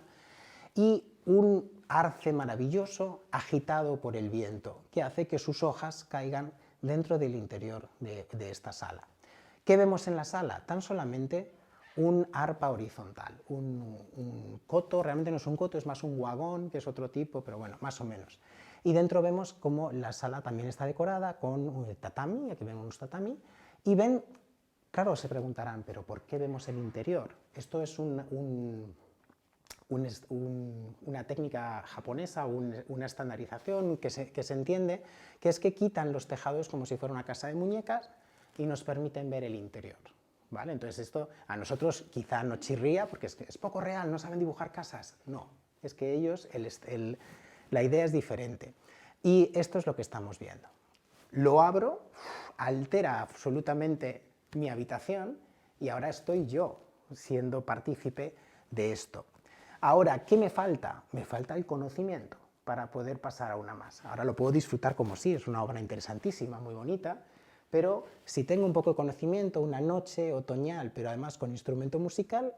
y un arce maravilloso agitado por el viento, que hace que sus hojas caigan dentro del interior de esta sala. ¿Qué vemos en la sala? Tan solamente un arpa horizontal, un koto, realmente no es un koto, es más un wagón, que es otro tipo, pero bueno, más o menos. y dentro vemos como la sala también está decorada con un tatami, aquí vemos unos tatami, y ven, claro, se preguntarán, pero ¿por qué vemos el interior? Esto es una técnica japonesa, una estandarización que se entiende, que es que quitan los tejados como si fuera una casa de muñecas y nos permiten ver el interior. ¿Vale? Entonces esto a nosotros quizá nos chirría porque es poco real, no saben dibujar casas. No, es que ellos, la idea es diferente. Y esto es lo que estamos viendo. Lo abro, altera absolutamente mi habitación y ahora estoy yo siendo partícipe de esto. Ahora, ¿qué me falta? Me falta el conocimiento para poder pasar a una más. Ahora lo puedo disfrutar como sí, es una obra interesantísima, muy bonita, pero si tengo un poco de conocimiento, una noche otoñal, pero además con instrumento musical,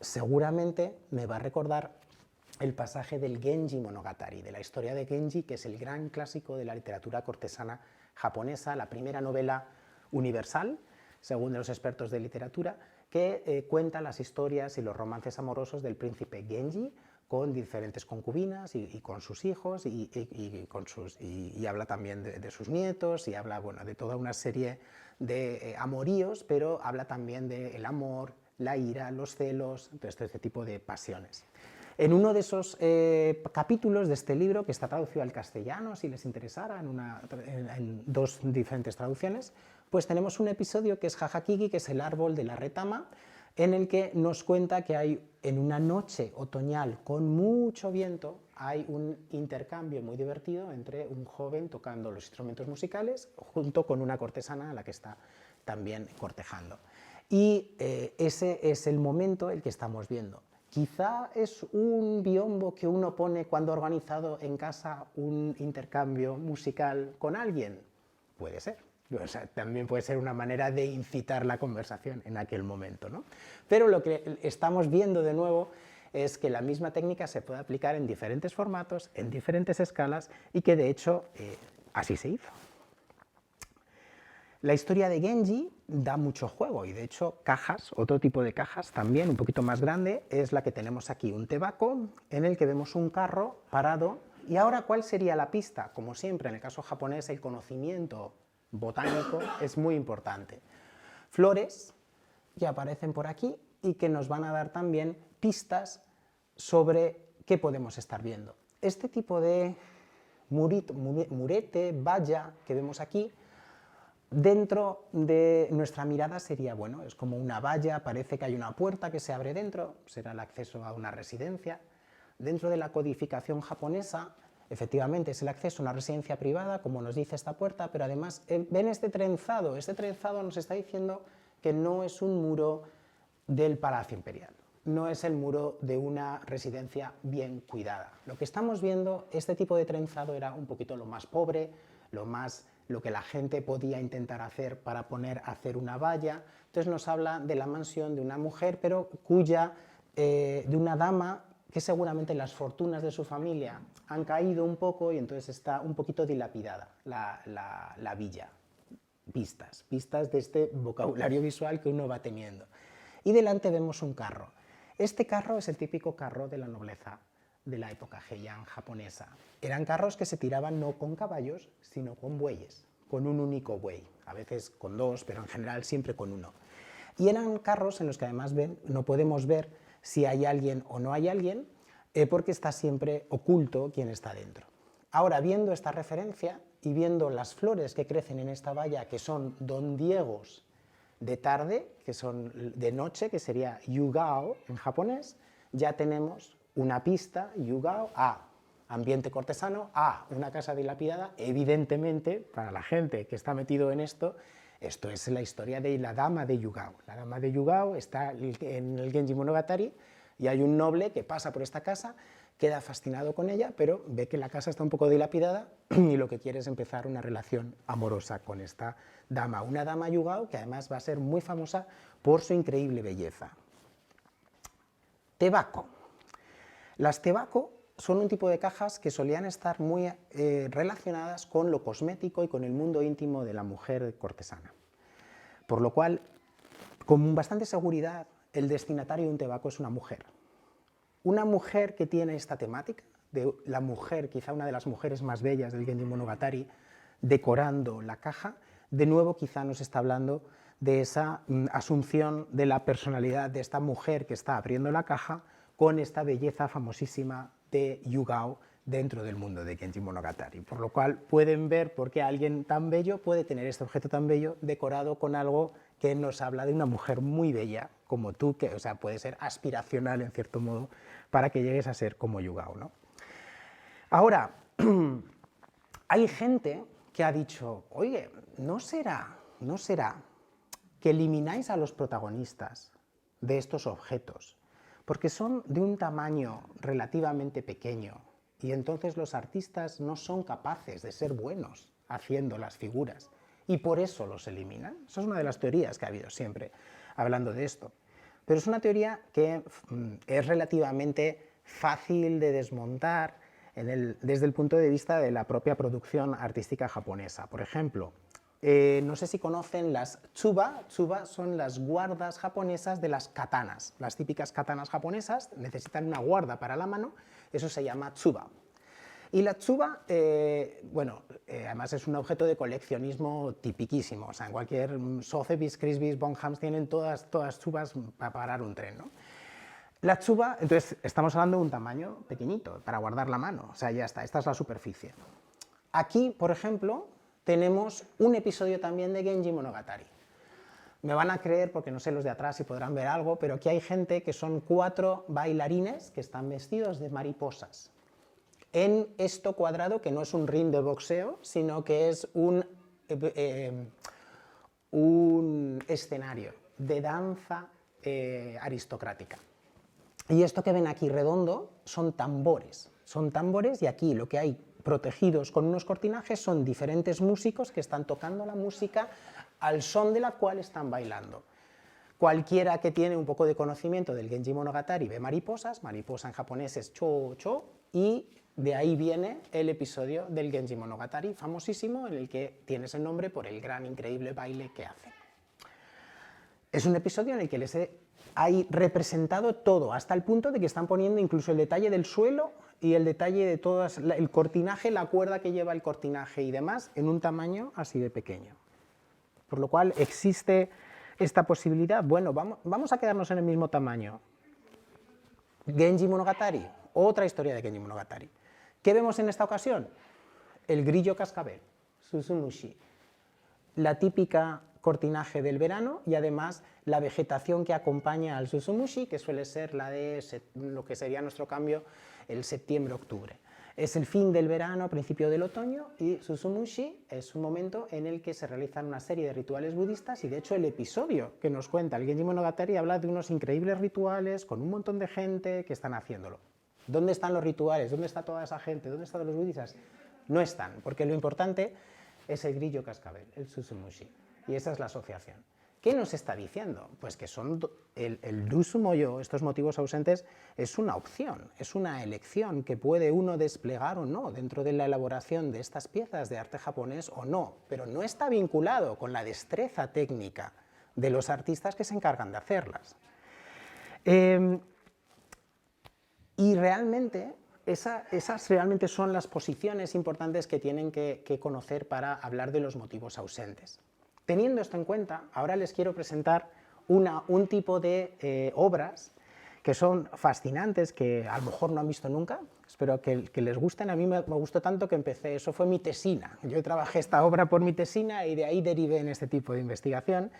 seguramente me va a recordar el pasaje del Genji Monogatari, de la historia de Genji, que es el gran clásico de la literatura cortesana japonesa, la primera novela universal, según los expertos de literatura, que cuenta las historias y los romances amorosos del príncipe Genji con diferentes concubinas y con sus hijos y habla también de sus nietos y habla de toda una serie de amoríos, pero habla también del amor, la ira, los celos, este tipo de pasiones. En uno de esos capítulos de este libro, que está traducido al castellano, si les interesara, en dos diferentes traducciones, pues tenemos un episodio que es Hahakigi, que es el árbol de la retama, en el que nos cuenta que hay, en una noche otoñal con mucho viento, hay un intercambio muy divertido entre un joven tocando los instrumentos musicales junto con una cortesana a la que está también cortejando. Y ese es el momento el que estamos viendo. Quizá es un biombo que uno pone cuando ha organizado en casa un intercambio musical con alguien. Puede ser. O sea, también puede ser una manera de incitar la conversación en aquel momento, ¿no? Pero lo que estamos viendo de nuevo es que la misma técnica se puede aplicar en diferentes formatos, en diferentes escalas, y que de hecho así se hizo. La historia de Genji da mucho juego y de hecho cajas, otro tipo de cajas también un poquito más grande, es la que tenemos aquí, un tebako en el que vemos un carro parado. Y ahora, ¿cuál sería la pista? Como siempre, en el caso japonés, el conocimiento botánico es muy importante. Flores que aparecen por aquí y que nos van a dar también pistas sobre qué podemos estar viendo. Este tipo de murete, valla que vemos aquí, dentro de nuestra mirada sería, bueno, es como una valla, parece que hay una puerta que se abre dentro, será el acceso a una residencia. Dentro de la codificación japonesa, efectivamente es el acceso a una residencia privada, como nos dice esta puerta, pero además, ven este trenzado nos está diciendo que no es un muro del Palacio Imperial, no es el muro de una residencia bien cuidada. Lo que estamos viendo, este tipo de trenzado era un poquito lo más pobre, lo que la gente podía intentar hacer para hacer una valla. Entonces nos habla de la mansión de una mujer, pero de una dama que seguramente las fortunas de su familia han caído un poco y entonces está un poquito dilapidada la villa. Pistas de este vocabulario visual que uno va teniendo. Y delante vemos un carro. Este carro es el típico carro de la nobleza de la época Heian japonesa. Eran carros que se tiraban no con caballos, sino con bueyes, con un único buey, a veces con dos, pero en general siempre con uno. Y eran carros en los que además no podemos ver si hay alguien o no hay alguien, porque está siempre oculto quien está dentro. Ahora, viendo esta referencia y viendo las flores que crecen en esta valla, que son dondiegos de tarde, que son de noche, que sería yugao en japonés, ya tenemos una pista, yugao, ambiente cortesano, una casa dilapidada. Evidentemente, para la gente que está metido en esto es la historia de la dama de Yugao. La dama de Yugao está en el Genji Monogatari y hay un noble que pasa por esta casa, queda fascinado con ella, pero ve que la casa está un poco dilapidada y lo que quiere es empezar una relación amorosa con esta dama. Una dama Yugao que además va a ser muy famosa por su increíble belleza. Tebako. Las tebako son un tipo de cajas que solían estar muy relacionadas con lo cosmético y con el mundo íntimo de la mujer cortesana. Por lo cual, con bastante seguridad, el destinatario de un tebako es una mujer. Una mujer que tiene esta temática de la mujer, quizá una de las mujeres más bellas del Genji Monogatari, decorando la caja, de nuevo quizá nos está hablando de esa asunción de la personalidad de esta mujer que está abriendo la caja con esta belleza famosísima de Yugao dentro del mundo de Genji Monogatari. Por lo cual pueden ver por qué alguien tan bello puede tener este objeto tan bello decorado con algo que nos habla de una mujer muy bella como tú, que o sea, puede ser aspiracional en cierto modo para que llegues a ser como Yugao, ¿no? Ahora, hay gente que ha dicho, oye, ¿no será que elimináis a los protagonistas de estos objetos porque son de un tamaño relativamente pequeño y entonces los artistas no son capaces de ser buenos haciendo las figuras y por eso los eliminan? Esa es una de las teorías que ha habido siempre hablando de esto. Pero es una teoría que es relativamente fácil de desmontar desde el punto de vista de la propia producción artística japonesa. Por ejemplo, no sé si conocen las tsuba. Tsuba son las guardas japonesas de las katanas. Las típicas katanas japonesas necesitan una guarda para la mano, eso se llama tsuba. Y la tsuba, además es un objeto de coleccionismo tipiquísimo. O sea, en cualquier Sotheby's, Christie's, Bonhams tienen todas tsubas para parar un tren, ¿no? La tsuba, entonces, estamos hablando de un tamaño pequeñito para guardar la mano. O sea, ya está, esta es la superficie. Aquí, por ejemplo, tenemos un episodio también de Genji Monogatari. Me van a creer porque no sé los de atrás si podrán ver algo, pero aquí hay gente que son 4 bailarines que están vestidos de mariposas en esto cuadrado que no es un ring de boxeo, sino que es un escenario de danza aristocrática. Y esto que ven aquí redondo son tambores y aquí lo que hay protegidos con unos cortinajes son diferentes músicos que están tocando la música al son de la cual están bailando. Cualquiera que tiene un poco de conocimiento del Genji Monogatari ve mariposas, mariposa en japonés es cho, y de ahí viene el episodio del Genji Monogatari famosísimo en el que tiene ese nombre por el gran, increíble baile que hacen. Es un episodio en el que les hay representado todo, hasta el punto de que están poniendo incluso el detalle del suelo y el detalle de todo el cortinaje, la cuerda que lleva el cortinaje y demás, en un tamaño así de pequeño. Por lo cual existe esta posibilidad. Bueno, vamos a quedarnos en el mismo tamaño. Genji Monogatari, otra historia de Genji Monogatari. ¿Qué vemos en esta ocasión? El grillo cascabel, Suzumushi. La típica cortinaje del verano y además la vegetación que acompaña al Suzumushi, que suele ser la de lo que sería nuestro cambio el septiembre-octubre. Es el fin del verano, principio del otoño, y Suzumushi es un momento en el que se realizan una serie de rituales budistas y de hecho el episodio que nos cuenta el Genji Monogatari habla de unos increíbles rituales con un montón de gente que están haciéndolo. ¿Dónde están los rituales? ¿Dónde está toda esa gente? ¿Dónde están los budistas? No están, porque lo importante es el grillo cascabel, el Suzumushi. Y esa es la asociación. ¿Qué nos está diciendo? Pues que son el Dusumoyo, estos motivos ausentes, es una opción, es una elección que puede uno desplegar o no dentro de la elaboración de estas piezas de arte japonés o no, pero no está vinculado con la destreza técnica de los artistas que se encargan de hacerlas. Y realmente, esas realmente son las posiciones importantes que tienen que conocer para hablar de los motivos ausentes. Teniendo esto en cuenta, ahora les quiero presentar un tipo de obras que son fascinantes, que a lo mejor no han visto nunca. Espero que les gusten. A mí me gustó tanto que empecé, eso fue mi tesina. Yo trabajé esta obra por mi tesina y de ahí derivé en este tipo de investigación,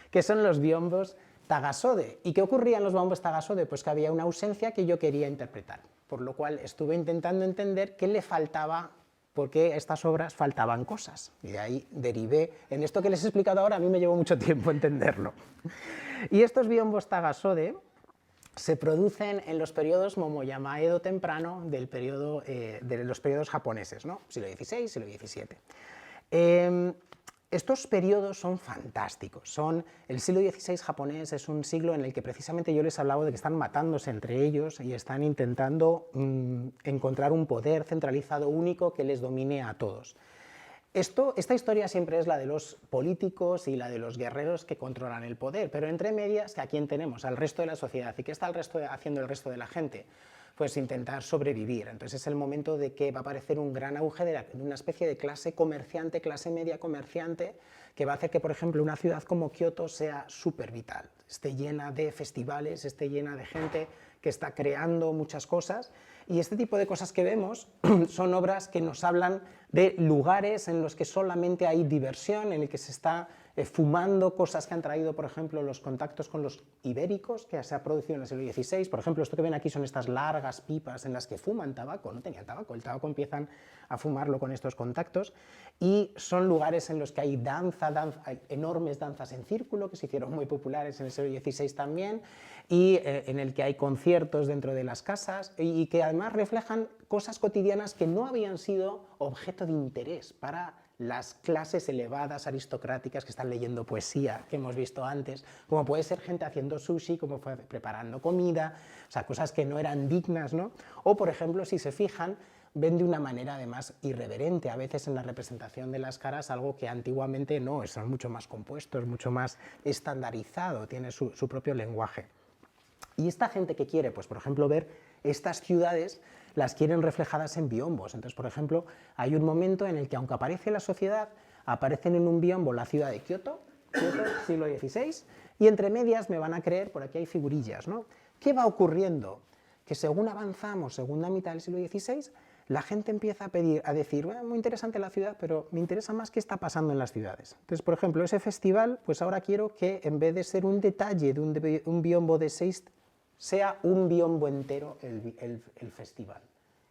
que son los biombos Tagasode. ¿Y qué ocurría en los biombos Tagasode? Pues que había una ausencia que yo quería interpretar, por lo cual estuve intentando entender qué le faltaba, porque estas obras faltaban cosas, y de ahí derivé en esto que les he explicado ahora. A mí me llevó mucho tiempo entenderlo. Y estos biombos Tagasode se producen en los periodos Momoyama-Edo temprano de los periodos japoneses, ¿no? Siglo XVI, siglo XVII. Estos periodos son fantásticos. El siglo XVI japonés es un siglo en el que precisamente yo les hablaba de que están matándose entre ellos y están intentando encontrar un poder centralizado único que les domine a todos. Esta historia siempre es la de los políticos y la de los guerreros que controlan el poder, pero entre medias, ¿a quién tenemos? Al resto de la sociedad. ¿Y qué está haciendo el resto de la gente? pues intentar sobrevivir. Entonces es el momento de que va a aparecer un gran auge de una especie de clase comerciante, clase media comerciante, que va a hacer que, por ejemplo, una ciudad como Kioto sea súper vital, esté llena de festivales, esté llena de gente que está creando muchas cosas, y este tipo de cosas que vemos son obras que nos hablan de lugares en los que solamente hay diversión, en el que se está fumando cosas que han traído, por ejemplo, los contactos con los ibéricos, que se ha producido en el siglo XVI. Por ejemplo, esto que ven aquí son estas largas pipas en las que fuman tabaco, no tenían tabaco, el tabaco empiezan a fumarlo con estos contactos, y son lugares en los que hay hay enormes danzas en círculo, que se hicieron muy populares en el siglo XVI también, y en el que hay conciertos dentro de las casas, y que además reflejan cosas cotidianas que no habían sido objeto de interés para las clases elevadas aristocráticas que están leyendo poesía, que hemos visto antes, como puede ser gente haciendo sushi, como fue preparando comida, o sea, cosas que no eran dignas, ¿no? O, por ejemplo, si se fijan, ven de una manera además irreverente, a veces en la representación de las caras, algo que antiguamente no, son mucho más compuestos, mucho más estandarizado, tiene su propio lenguaje. Y esta gente que quiere, pues por ejemplo, ver estas ciudades, las quieren reflejadas en biombos. Entonces, por ejemplo, hay un momento en el que, aunque aparece la sociedad, aparecen en un biombo la ciudad de Kioto, siglo XVI, y entre medias me van a creer, por aquí hay figurillas, ¿no? ¿Qué va ocurriendo? Que según avanzamos, segunda mitad del siglo XVI, la gente empieza a decir, bueno, muy interesante la ciudad, pero me interesa más qué está pasando en las ciudades. Entonces, por ejemplo, ese festival, pues ahora quiero que en vez de ser un detalle de un biombo de 6, sea un biombo entero el festival.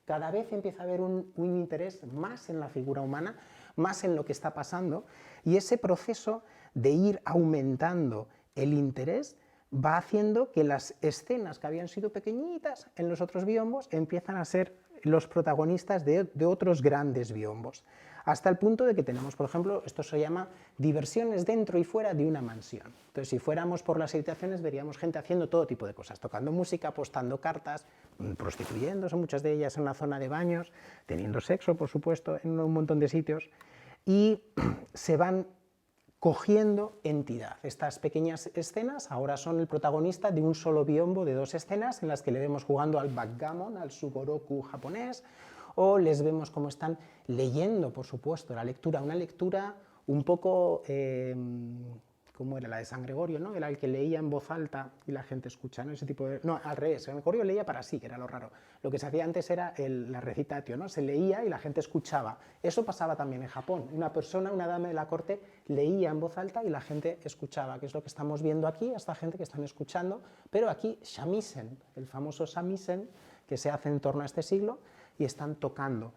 Cada vez empieza a haber un interés más en la figura humana, más en lo que está pasando, y ese proceso de ir aumentando el interés va haciendo que las escenas que habían sido pequeñitas en los otros biombos empiezan a ser los protagonistas de otros grandes biombos, hasta el punto de que tenemos, por ejemplo, esto se llama diversiones dentro y fuera de una mansión. Entonces, si fuéramos por las habitaciones, veríamos gente haciendo todo tipo de cosas, tocando música, apostando cartas, prostituyéndose, muchas de ellas en una zona de baños, teniendo sexo, por supuesto, en un montón de sitios, y se van cogiendo entidad. Estas pequeñas escenas ahora son el protagonista de un solo biombo de 2 escenas en las que le vemos jugando al backgammon, al sugoroku japonés, o les vemos cómo están leyendo, por supuesto, la lectura, una lectura un poco, ¿cómo era? La de San Gregorio, ¿no? Era el que leía en voz alta y la gente escucha, ¿no? Ese tipo de... No, al revés, San Gregorio leía para sí, que era lo raro. Lo que se hacía antes era la recitatio, ¿no? Se leía y la gente escuchaba. Eso pasaba también en Japón. Una persona, una dama de la corte, leía en voz alta y la gente escuchaba, que es lo que estamos viendo aquí, a esta gente que están escuchando, pero aquí shamisen, el famoso shamisen, que se hace en torno a este siglo, y están tocando.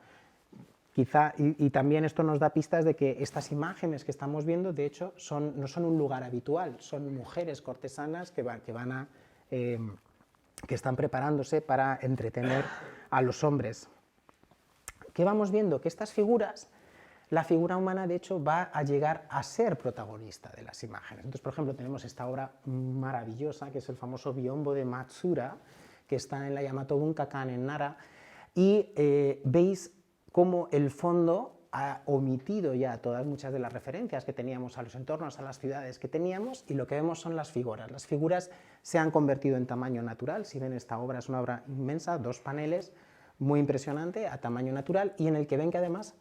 Quizá, y también esto nos da pistas de que estas imágenes que estamos viendo, de hecho, no son un lugar habitual, son mujeres cortesanas que están preparándose para entretener a los hombres. ¿Qué vamos viendo? Que estas figuras, la figura humana, de hecho, va a llegar a ser protagonista de las imágenes. Entonces, por ejemplo, tenemos esta obra maravillosa, que es el famoso biombo de Matsura, que está en la Yamato Bunkakan en Nara, y veis cómo el fondo ha omitido ya muchas de las referencias que teníamos a los entornos, a las ciudades que teníamos, y lo que vemos son las figuras. Las figuras se han convertido en tamaño natural. Si ven, esta obra es una obra inmensa, 2 paneles, muy impresionante, a tamaño natural, y en el que ven que además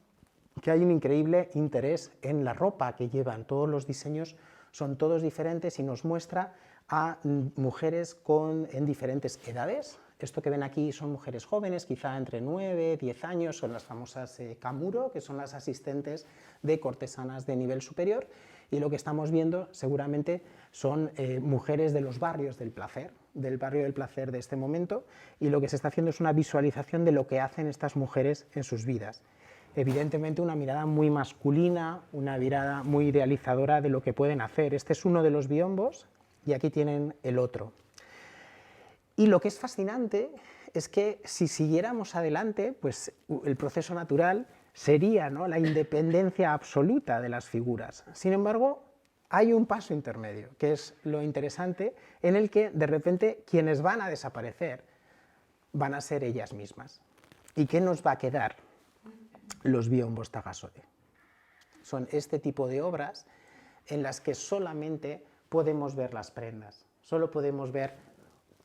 que hay un increíble interés en la ropa que llevan. Todos los diseños son todos diferentes y nos muestra a mujeres en diferentes edades. Esto que ven aquí son mujeres jóvenes, quizá entre 9, 10 años, son las famosas kamuro, que son las asistentes de cortesanas de nivel superior, y lo que estamos viendo seguramente son mujeres de los barrios del placer, del barrio del placer de este momento, y lo que se está haciendo es una visualización de lo que hacen estas mujeres en sus vidas. Evidentemente una mirada muy masculina, una mirada muy idealizadora de lo que pueden hacer. Este es uno de los biombos y aquí tienen el otro. Y lo que es fascinante es que si siguiéramos adelante, pues el proceso natural sería, ¿no?, la independencia absoluta de las figuras. Sin embargo, hay un paso intermedio, que es lo interesante, en el que de repente quienes van a desaparecer van a ser ellas mismas. ¿Y qué nos va a quedar? Los biombos Tagasore. Son este tipo de obras en las que solamente podemos ver las prendas, solo podemos ver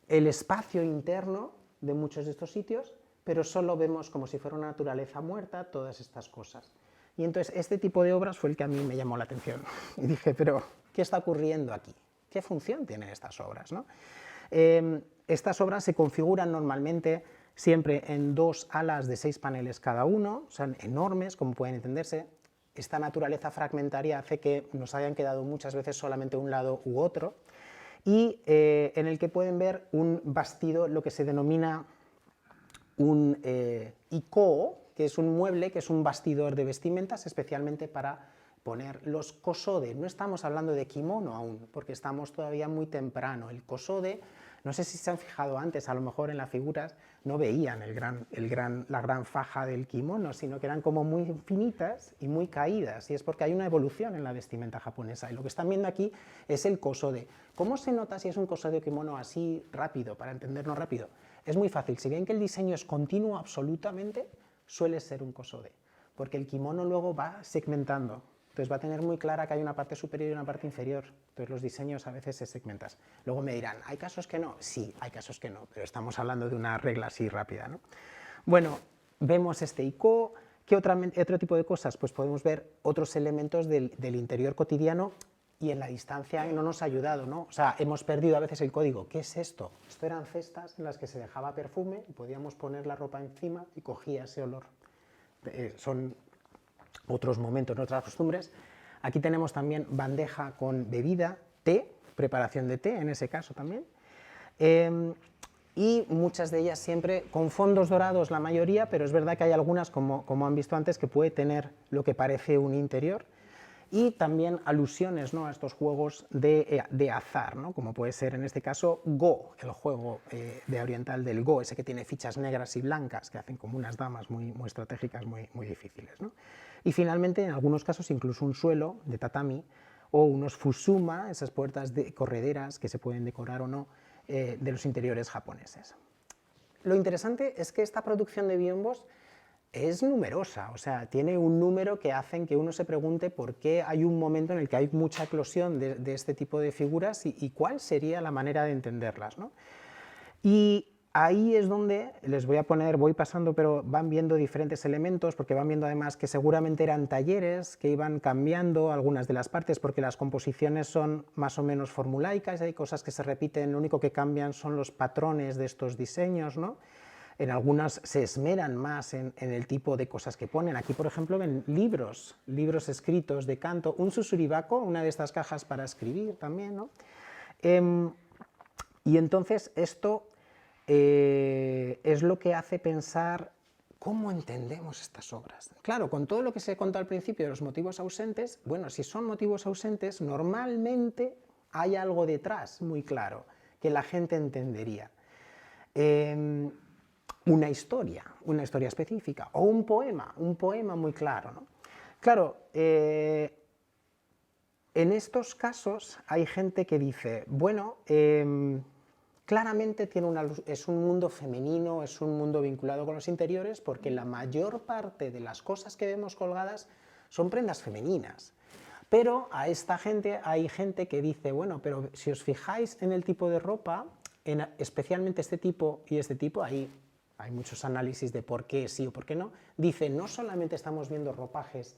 el espacio interno de muchos de estos sitios, pero solo vemos como si fuera una naturaleza muerta todas estas cosas. Y entonces este tipo de obras fue el que a mí me llamó la atención. Y dije, pero ¿qué está ocurriendo aquí? ¿Qué función tienen estas obras, ¿no? Estas obras se configuran normalmente siempre en 2 alas de 6 paneles cada uno, son enormes, como pueden entenderse. Esta naturaleza fragmentaria hace que nos hayan quedado muchas veces solamente un lado u otro, y en el que pueden ver un bastido, lo que se denomina un ikoo, que es un mueble, que es un bastidor de vestimentas especialmente para poner los kosode. No estamos hablando de kimono aún, porque estamos todavía muy temprano. El kosode, no sé si se han fijado antes, a lo mejor en las figuras no veían la gran faja del kimono, sino que eran como muy finitas y muy caídas, y es porque hay una evolución en la vestimenta japonesa. Y lo que están viendo aquí es el kosode. ¿Cómo se nota si es un kosode o kimono así rápido, para entendernos rápido? Es muy fácil. Si ven que el diseño es continuo absolutamente, suele ser un kosode, porque el kimono luego va segmentando. Entonces va a tener muy clara que hay una parte superior y una parte inferior. Entonces los diseños a veces se segmentan. Luego me dirán, ¿hay casos que no? Sí, hay casos que no, pero estamos hablando de una regla así rápida, ¿no? Bueno, vemos este ikoo. ¿Qué otro tipo de cosas? Pues podemos ver otros elementos del interior cotidiano, y en la distancia no nos ha ayudado, ¿no? O sea, hemos perdido a veces el código. ¿Qué es esto? Esto eran cestas en las que se dejaba perfume y podíamos poner la ropa encima y cogía ese olor. Son otros momentos, otras costumbres. Aquí tenemos también bandeja con bebida, té, preparación de té en ese caso también, y muchas de ellas siempre con fondos dorados la mayoría, pero es verdad que hay algunas, como han visto antes, que puede tener lo que parece un interior, y también alusiones, ¿no?, a estos juegos de azar, ¿no?, como puede ser en este caso Go, el juego de oriental del Go, ese que tiene fichas negras y blancas que hacen como unas damas muy estratégicas, muy difíciles, ¿no? Y finalmente, en algunos casos, incluso un suelo de tatami o unos fusuma, esas puertas correderas que se pueden decorar o no, de los interiores japoneses. Lo interesante es que esta producción de biombos es numerosa, o sea, tiene un número que hacen que uno se pregunte por qué hay un momento en el que hay mucha eclosión de este tipo de figuras y cuál sería la manera de entenderlas, ¿no? Y ahí es donde les voy a poner, voy pasando, pero van viendo diferentes elementos, porque van viendo además que seguramente eran talleres que iban cambiando algunas de las partes, porque las composiciones son más o menos formulaicas, hay cosas que se repiten, lo único que cambian son los patrones de estos diseños, ¿no? En algunas se esmeran más en el tipo de cosas que ponen. Aquí, por ejemplo, ven libros escritos de canto, un susuribako, una de estas cajas para escribir también, ¿no? Y entonces esto es lo que hace pensar cómo entendemos estas obras. Claro, con todo lo que se contó al principio de los motivos ausentes, bueno, si son motivos ausentes, normalmente hay algo detrás muy claro que la gente entendería. Una historia específica, o un poema muy claro, ¿no? Claro, en estos casos hay gente que dice, bueno, claramente es un mundo femenino, es un mundo vinculado con los interiores, porque la mayor parte de las cosas que vemos colgadas son prendas femeninas. Pero a esta gente hay gente que dice, bueno, pero si os fijáis en el tipo de ropa, especialmente este tipo y este tipo, hay muchos análisis de por qué sí o por qué no, dice, no solamente estamos viendo ropajes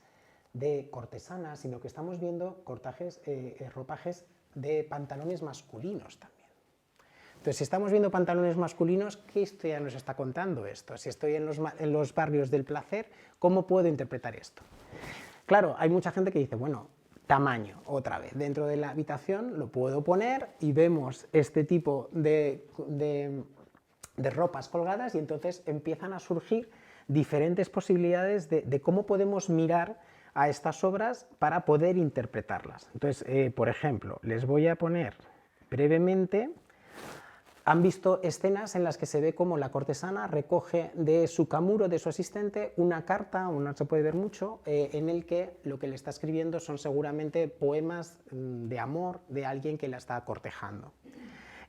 de cortesanas, sino que estamos viendo ropajes de pantalones masculinos también. Entonces, si estamos viendo pantalones masculinos, ¿qué historia nos está contando esto? Si estoy en los barrios del placer, ¿cómo puedo interpretar esto? Claro, hay mucha gente que dice, bueno, tamaño, otra vez, dentro de la habitación lo puedo poner y vemos este tipo de ropas colgadas, y entonces empiezan a surgir diferentes posibilidades de cómo podemos mirar a estas obras para poder interpretarlas. Entonces, por ejemplo, les voy a poner brevemente, han visto escenas en las que se ve cómo la cortesana recoge de su kamuro, de su asistente, una carta, no se puede ver mucho, en el que lo que le está escribiendo son seguramente poemas de amor de alguien que la está cortejando.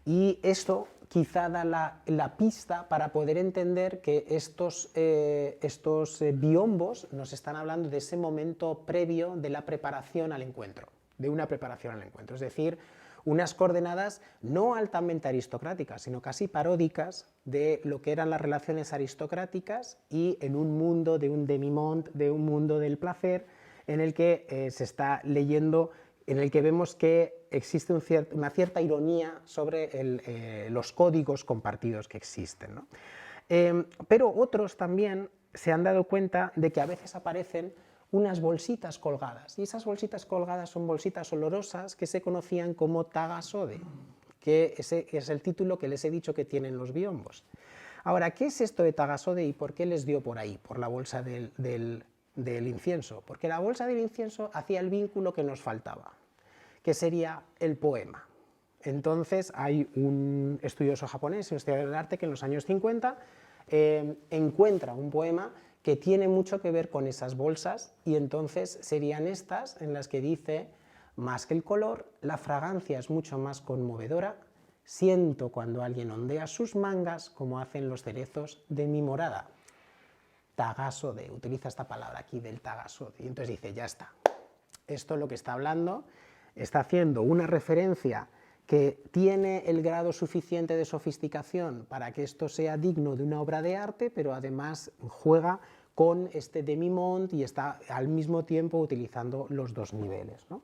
Y esto quizá da la pista para poder entender que estos biombos nos están hablando de ese momento previo de la preparación al encuentro, de una preparación al encuentro. Es decir, unas coordenadas no altamente aristocráticas, sino casi paródicas de lo que eran las relaciones aristocráticas y en un mundo de un demimonde, de un mundo del placer, en el que se está leyendo, en el que vemos que existe una cierta ironía sobre los códigos compartidos que existen, ¿no? Pero otros también se han dado cuenta de que a veces aparecen unas bolsitas colgadas, y esas bolsitas colgadas son bolsitas olorosas que se conocían como tagasode, que ese es el título que les he dicho que tienen los biombos. Ahora, ¿qué es esto de tagasode y por qué les dio por ahí, por la bolsa del incienso? Porque la bolsa del incienso hacía el vínculo que nos faltaba, que sería el poema. Entonces hay un estudioso japonés, un historiador del arte, que en los años 50 encuentra un poema que tiene mucho que ver con esas bolsas, y entonces serían estas en las que dice: más que el color, la fragancia es mucho más conmovedora, siento cuando alguien ondea sus mangas como hacen los cerezos de mi morada. Tagasode, utiliza esta palabra aquí del tagasode, y entonces dice, ya está, esto es lo que está hablando, está haciendo una referencia que tiene el grado suficiente de sofisticación para que esto sea digno de una obra de arte, pero además juega con este demi-monde y está al mismo tiempo utilizando los dos niveles, ¿no?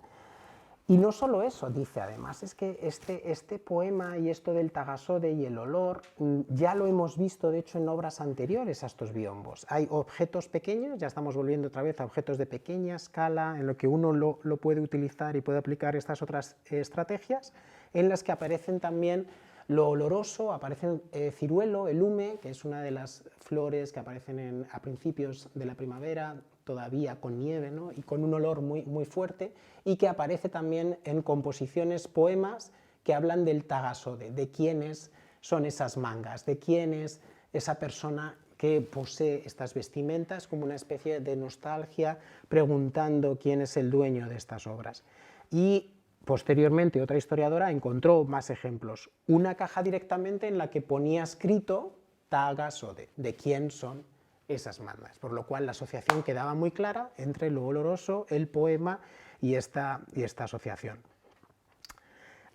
Y no solo eso, dice además, es que este poema y esto del tagasode y el olor ya lo hemos visto de hecho en obras anteriores a estos biombos. Hay objetos pequeños, ya estamos volviendo otra vez a objetos de pequeña escala en lo que uno lo puede utilizar y puede aplicar estas otras estrategias, en las que aparecen también lo oloroso, aparecen ciruelo, el hume, que es una de las flores que aparecen a principios de la primavera, todavía con nieve, ¿no? Y con un olor muy, muy fuerte, y que aparece también en composiciones, poemas que hablan del tagasode, de quiénes son esas mangas, de quién es esa persona que posee estas vestimentas, como una especie de nostalgia, preguntando quién es el dueño de estas obras. Y posteriormente otra historiadora encontró más ejemplos, una caja directamente en la que ponía escrito tagasode, de quién son esas mangas, por lo cual la asociación quedaba muy clara entre lo oloroso, el poema y esta asociación.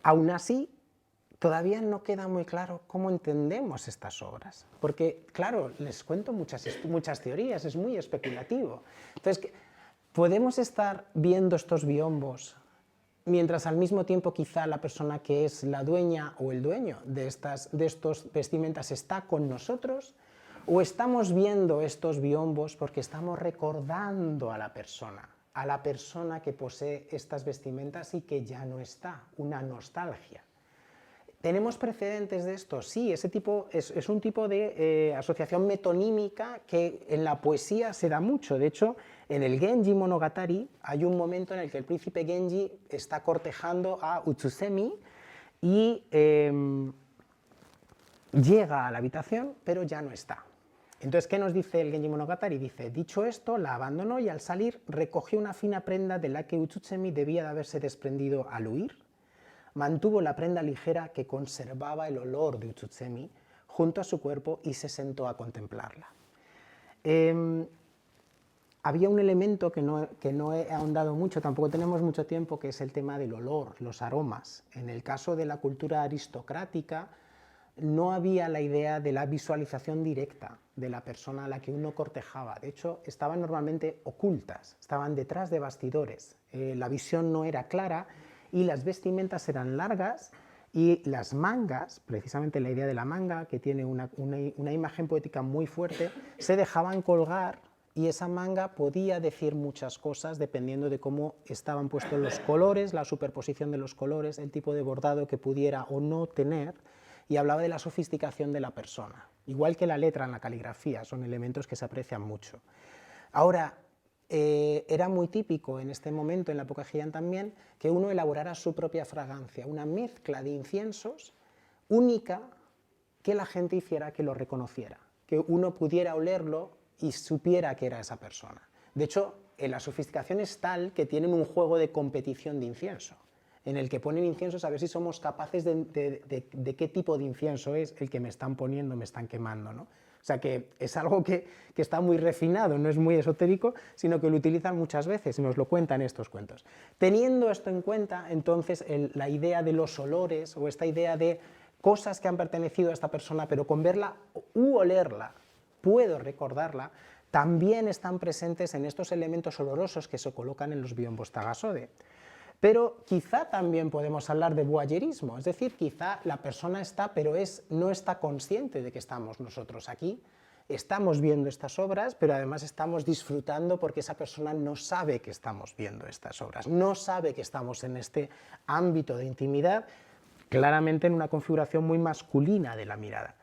Aún así, todavía no queda muy claro cómo entendemos estas obras, porque, claro, les cuento muchas teorías, es muy especulativo. Entonces, podemos estar viendo estos biombos mientras al mismo tiempo quizá la persona que es la dueña o el dueño de estos vestimentas está con nosotros, o estamos viendo estos biombos porque estamos recordando a la persona que posee estas vestimentas y que ya no está, una nostalgia. ¿Tenemos precedentes de esto? Sí, ese tipo es un tipo de asociación metonímica que en la poesía se da mucho. De hecho, en el Genji Monogatari hay un momento en el que el príncipe Genji está cortejando a Utsuzemi y llega a la habitación, pero ya no está. Entonces, ¿qué nos dice el Genji Monogatari? Dice, dicho esto, la abandonó y al salir recogió una fina prenda de la que Utsuzemi debía de haberse desprendido al huir. Mantuvo la prenda ligera que conservaba el olor de Utsuzemi junto a su cuerpo y se sentó a contemplarla. Había un elemento que no he ahondado mucho, tampoco tenemos mucho tiempo, que es el tema del olor, los aromas. En el caso de la cultura aristocrática, no había la idea de la visualización directa de la persona a la que uno cortejaba. De hecho, estaban normalmente ocultas, estaban detrás de bastidores. La visión no era clara y las vestimentas eran largas y las mangas, precisamente la idea de la manga, que tiene una imagen poética muy fuerte, se dejaban colgar y esa manga podía decir muchas cosas dependiendo de cómo estaban puestos los colores, la superposición de los colores, el tipo de bordado que pudiera o no tener, y hablaba de la sofisticación de la persona. Igual que la letra en la caligrafía, son elementos que se aprecian mucho. Ahora, era muy típico en este momento, en la época Heian también, que uno elaborara su propia fragancia, una mezcla de inciensos única que la gente hiciera que lo reconociera, que uno pudiera olerlo y supiera que era esa persona. De hecho, la sofisticación es tal que tienen un juego de competición de incienso, en el que ponen inciensos a ver si somos capaces de qué tipo de incienso es el que me están poniendo, me están quemando, ¿no? O sea que es algo que está muy refinado, no es muy esotérico, sino que lo utilizan muchas veces y nos lo cuentan estos cuentos. Teniendo esto en cuenta, entonces la idea de los olores o esta idea de cosas que han pertenecido a esta persona, pero con verla u olerla puedo recordarla, también están presentes en estos elementos olorosos que se colocan en los biombos Tagasode. Pero quizá también podemos hablar de voyeurismo, es decir, quizá la persona está, pero no está consciente de que estamos nosotros aquí, estamos viendo estas obras, pero además estamos disfrutando porque esa persona no sabe que estamos viendo estas obras, no sabe que estamos en este ámbito de intimidad, claramente en una configuración muy masculina de la mirada.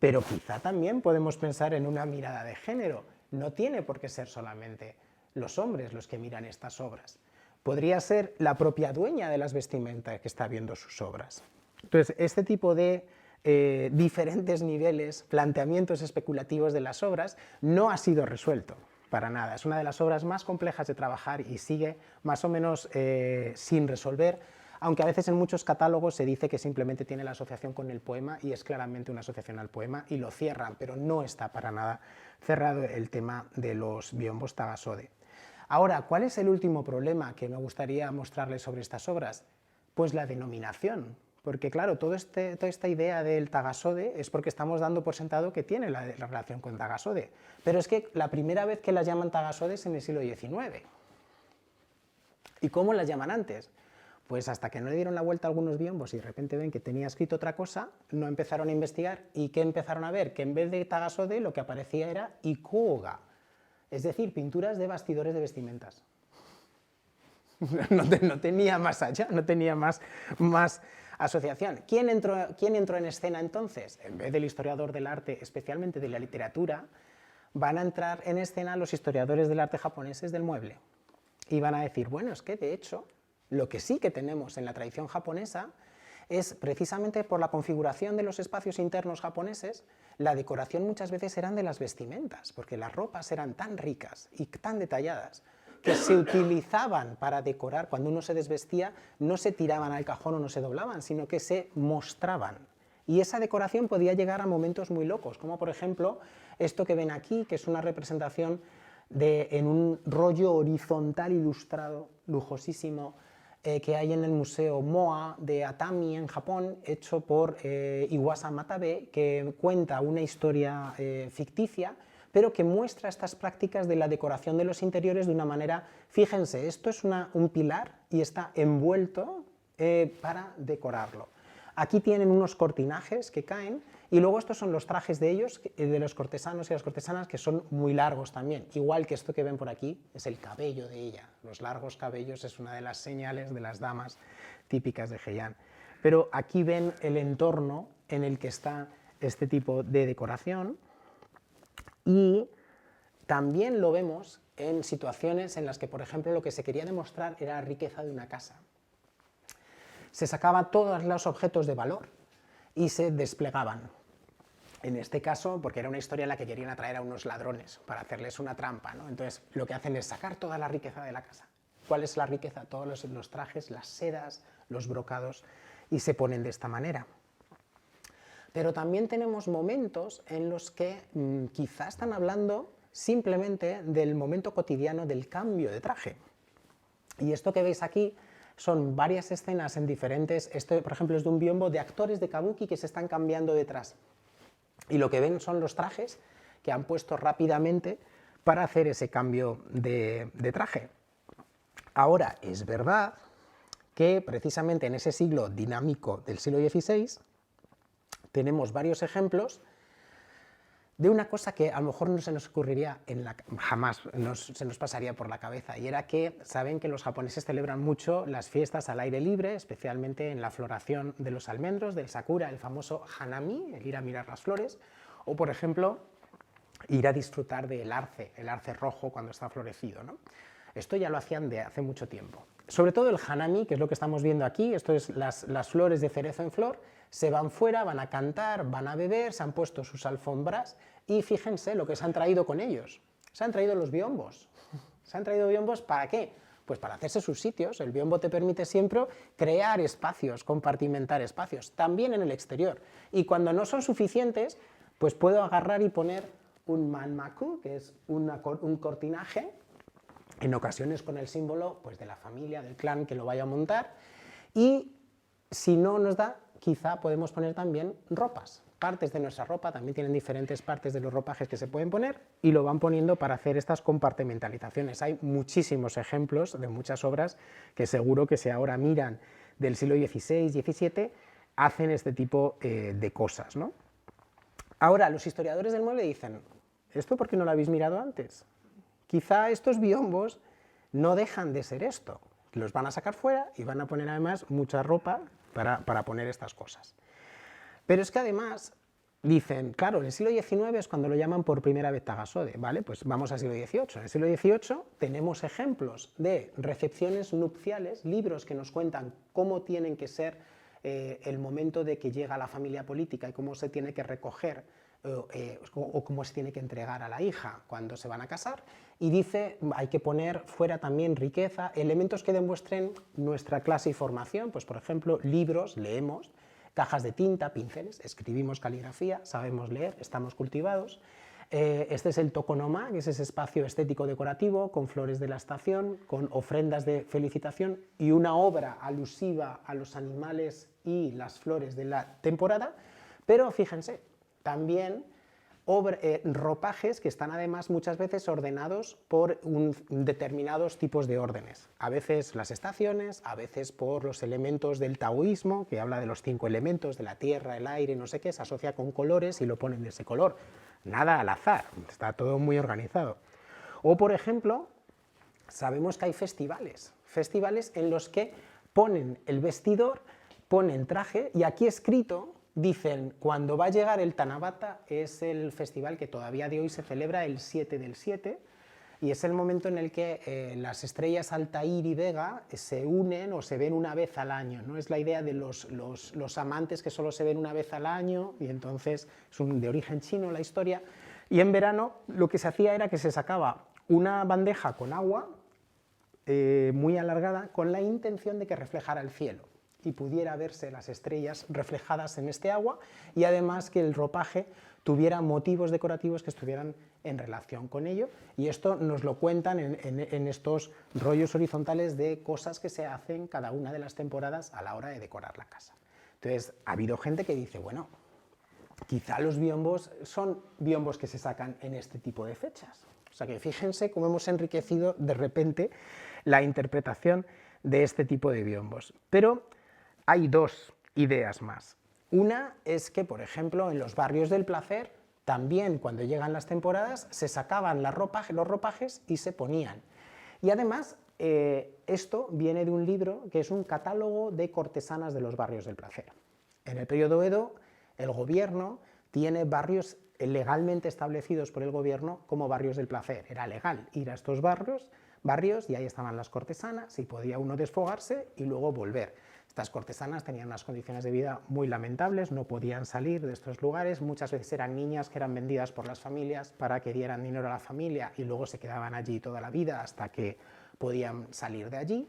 Pero quizá también podemos pensar en una mirada de género, no tiene por qué ser solamente los hombres los que miran estas obras. Podría ser la propia dueña de las vestimentas que está viendo sus obras. Entonces, este tipo de diferentes niveles, planteamientos especulativos de las obras, no ha sido resuelto para nada. Es una de las obras más complejas de trabajar y sigue más o menos sin resolver, aunque a veces en muchos catálogos se dice que simplemente tiene la asociación con el poema y es claramente una asociación al poema y lo cierran, pero no está para nada cerrado el tema de los biombos Tagasode. Ahora, ¿cuál es el último problema que me gustaría mostrarles sobre estas obras? Pues la denominación, porque claro, toda esta idea del Tagasode es porque estamos dando por sentado que tiene la relación con Tagasode, pero es que la primera vez que las llaman Tagasode es en el siglo XIX. ¿Y cómo las llaman antes? Pues hasta que no le dieron la vuelta a algunos biombos y de repente ven que tenía escrito otra cosa, no empezaron a investigar y ¿qué empezaron a ver? Que en vez de Tagasode lo que aparecía era Ikuoga, es decir, pinturas de bastidores de vestimentas. No tenía más allá, no tenía más asociación. ¿Quién entró en escena entonces? En vez del historiador del arte, especialmente de la literatura, van a entrar en escena los historiadores del arte japoneses del mueble. Y van a decir, bueno, es que de hecho, lo que sí que tenemos en la tradición japonesa es precisamente por la configuración de los espacios internos japoneses, la decoración muchas veces eran de las vestimentas, porque las ropas eran tan ricas y tan detalladas que se utilizaban para decorar. Cuando uno se desvestía, no se tiraban al cajón o no se doblaban, sino que se mostraban. Y esa decoración podía llegar a momentos muy locos, como por ejemplo esto que ven aquí, que es una representación en un rollo horizontal ilustrado, lujosísimo, que hay en el Museo MOA de Atami en Japón, hecho por Iwasa Matabe, que cuenta una historia ficticia, pero que muestra estas prácticas de la decoración de los interiores de una manera, fíjense, esto es un pilar y está envuelto para decorarlo. Aquí tienen unos cortinajes que caen y luego estos son los trajes de ellos, de los cortesanos y las cortesanas, que son muy largos también, igual que esto que ven por aquí es el cabello de ella. Los largos cabellos es una de las señales de las damas típicas de Heian. Pero aquí ven el entorno en el que está este tipo de decoración y también lo vemos en situaciones en las que, por ejemplo, lo que se quería demostrar era la riqueza de una casa. Se sacaban todos los objetos de valor y se desplegaban. En este caso, porque era una historia en la que querían atraer a unos ladrones para hacerles una trampa, ¿no? Entonces, lo que hacen es sacar toda la riqueza de la casa. ¿Cuál es la riqueza? Todos los trajes, las sedas, los brocados, y se ponen de esta manera. Pero también tenemos momentos en los que quizá están hablando simplemente del momento cotidiano del cambio de traje. Y esto que veis aquí son varias escenas en diferentes, esto por ejemplo es de un biombo de actores de kabuki que se están cambiando detrás. Y lo que ven son los trajes que han puesto rápidamente para hacer ese cambio de traje. Ahora, es verdad que precisamente en ese siglo dinámico del siglo XVI tenemos varios ejemplos de una cosa que a lo mejor no se nos ocurriría, jamás se nos pasaría por la cabeza, y era que saben que los japoneses celebran mucho las fiestas al aire libre, especialmente en la floración de los almendros, del sakura, el famoso hanami, el ir a mirar las flores, o por ejemplo, ir a disfrutar del el arce rojo cuando está florecido, ¿no? Esto ya lo hacían de hace mucho tiempo. Sobre todo el hanami, que es lo que estamos viendo aquí, esto es las flores de cerezo en flor, se van fuera, van a cantar, van a beber, se han puesto sus alfombras y fíjense lo que se han traído con ellos. Se han traído los biombos. ¿Se han traído biombos para qué? Pues para hacerse sus sitios. El biombo te permite siempre crear espacios, compartimentar espacios, también en el exterior. Y cuando no son suficientes, pues puedo agarrar y poner un manmaku, que es un cortinaje, en ocasiones con el símbolo pues, de la familia, del clan que lo vaya a montar, y si no nos da, quizá podemos poner también ropas. Partes de nuestra ropa también tienen diferentes partes de los ropajes que se pueden poner y lo van poniendo para hacer estas compartimentalizaciones. Hay muchísimos ejemplos de muchas obras que seguro que si ahora miran del siglo XVI, XVII, hacen este tipo de cosas, ¿no? Ahora, los historiadores del mueble dicen, ¿esto por qué no lo habéis mirado antes? Quizá estos biombos no dejan de ser esto, los van a sacar fuera y van a poner además mucha ropa para poner estas cosas. Pero es que además dicen, claro, en el siglo XIX es cuando lo llaman por primera vez Tagasode, ¿vale? Pues vamos al siglo XVIII. En el siglo XVIII tenemos ejemplos de recepciones nupciales, libros que nos cuentan cómo tienen que ser el momento de que llega la familia política y cómo se tiene que recoger o cómo se tiene que entregar a la hija cuando se van a casar, y dice hay que poner fuera también riqueza, elementos que demuestren nuestra clase y formación, pues por ejemplo libros, leemos, cajas de tinta, pinceles, escribimos caligrafía, sabemos leer, estamos cultivados. Este es el tokonoma, que es ese espacio estético decorativo con flores de la estación, con ofrendas de felicitación y una obra alusiva a los animales y las flores de la temporada, pero fíjense, también ropajes que están además muchas veces ordenados por determinados tipos de órdenes, a veces las estaciones, a veces por los elementos del taoísmo, que habla de los 5 elementos, de la tierra, el aire, no sé qué, se asocia con colores y lo ponen de ese color, nada al azar, está todo muy organizado. O por ejemplo, sabemos que hay festivales en los que ponen el vestidor, ponen traje y aquí escrito dicen, cuando va a llegar el Tanabata, es el festival que todavía de hoy se celebra el 7 del 7, y es el momento en el que las estrellas Altair y Vega se unen o se ven una vez al año, ¿no? Es la idea de los amantes que solo se ven una vez al año, y entonces es de origen chino la historia, y en verano lo que se hacía era que se sacaba una bandeja con agua muy alargada con la intención de que reflejara el cielo y pudiera verse las estrellas reflejadas en este agua, y además que el ropaje tuviera motivos decorativos que estuvieran en relación con ello, y esto nos lo cuentan en estos rollos horizontales de cosas que se hacen cada una de las temporadas a la hora de decorar la casa. Entonces, ha habido gente que dice, bueno, quizá los biombos son biombos que se sacan en este tipo de fechas. O sea que fíjense cómo hemos enriquecido de repente la interpretación de este tipo de biombos. Pero hay dos ideas más. Una es que, por ejemplo, en los barrios del placer, también cuando llegan las temporadas, se sacaban los ropajes y se ponían. Y además, esto viene de un libro que es un catálogo de cortesanas de los barrios del placer. En el periodo Edo, el gobierno tiene barrios legalmente establecidos por el gobierno como barrios del placer. Era legal ir a estos barrios y ahí estaban las cortesanas y podía uno desfogarse y luego volver. Estas cortesanas tenían unas condiciones de vida muy lamentables, no podían salir de estos lugares, muchas veces eran niñas que eran vendidas por las familias para que dieran dinero a la familia y luego se quedaban allí toda la vida hasta que podían salir de allí.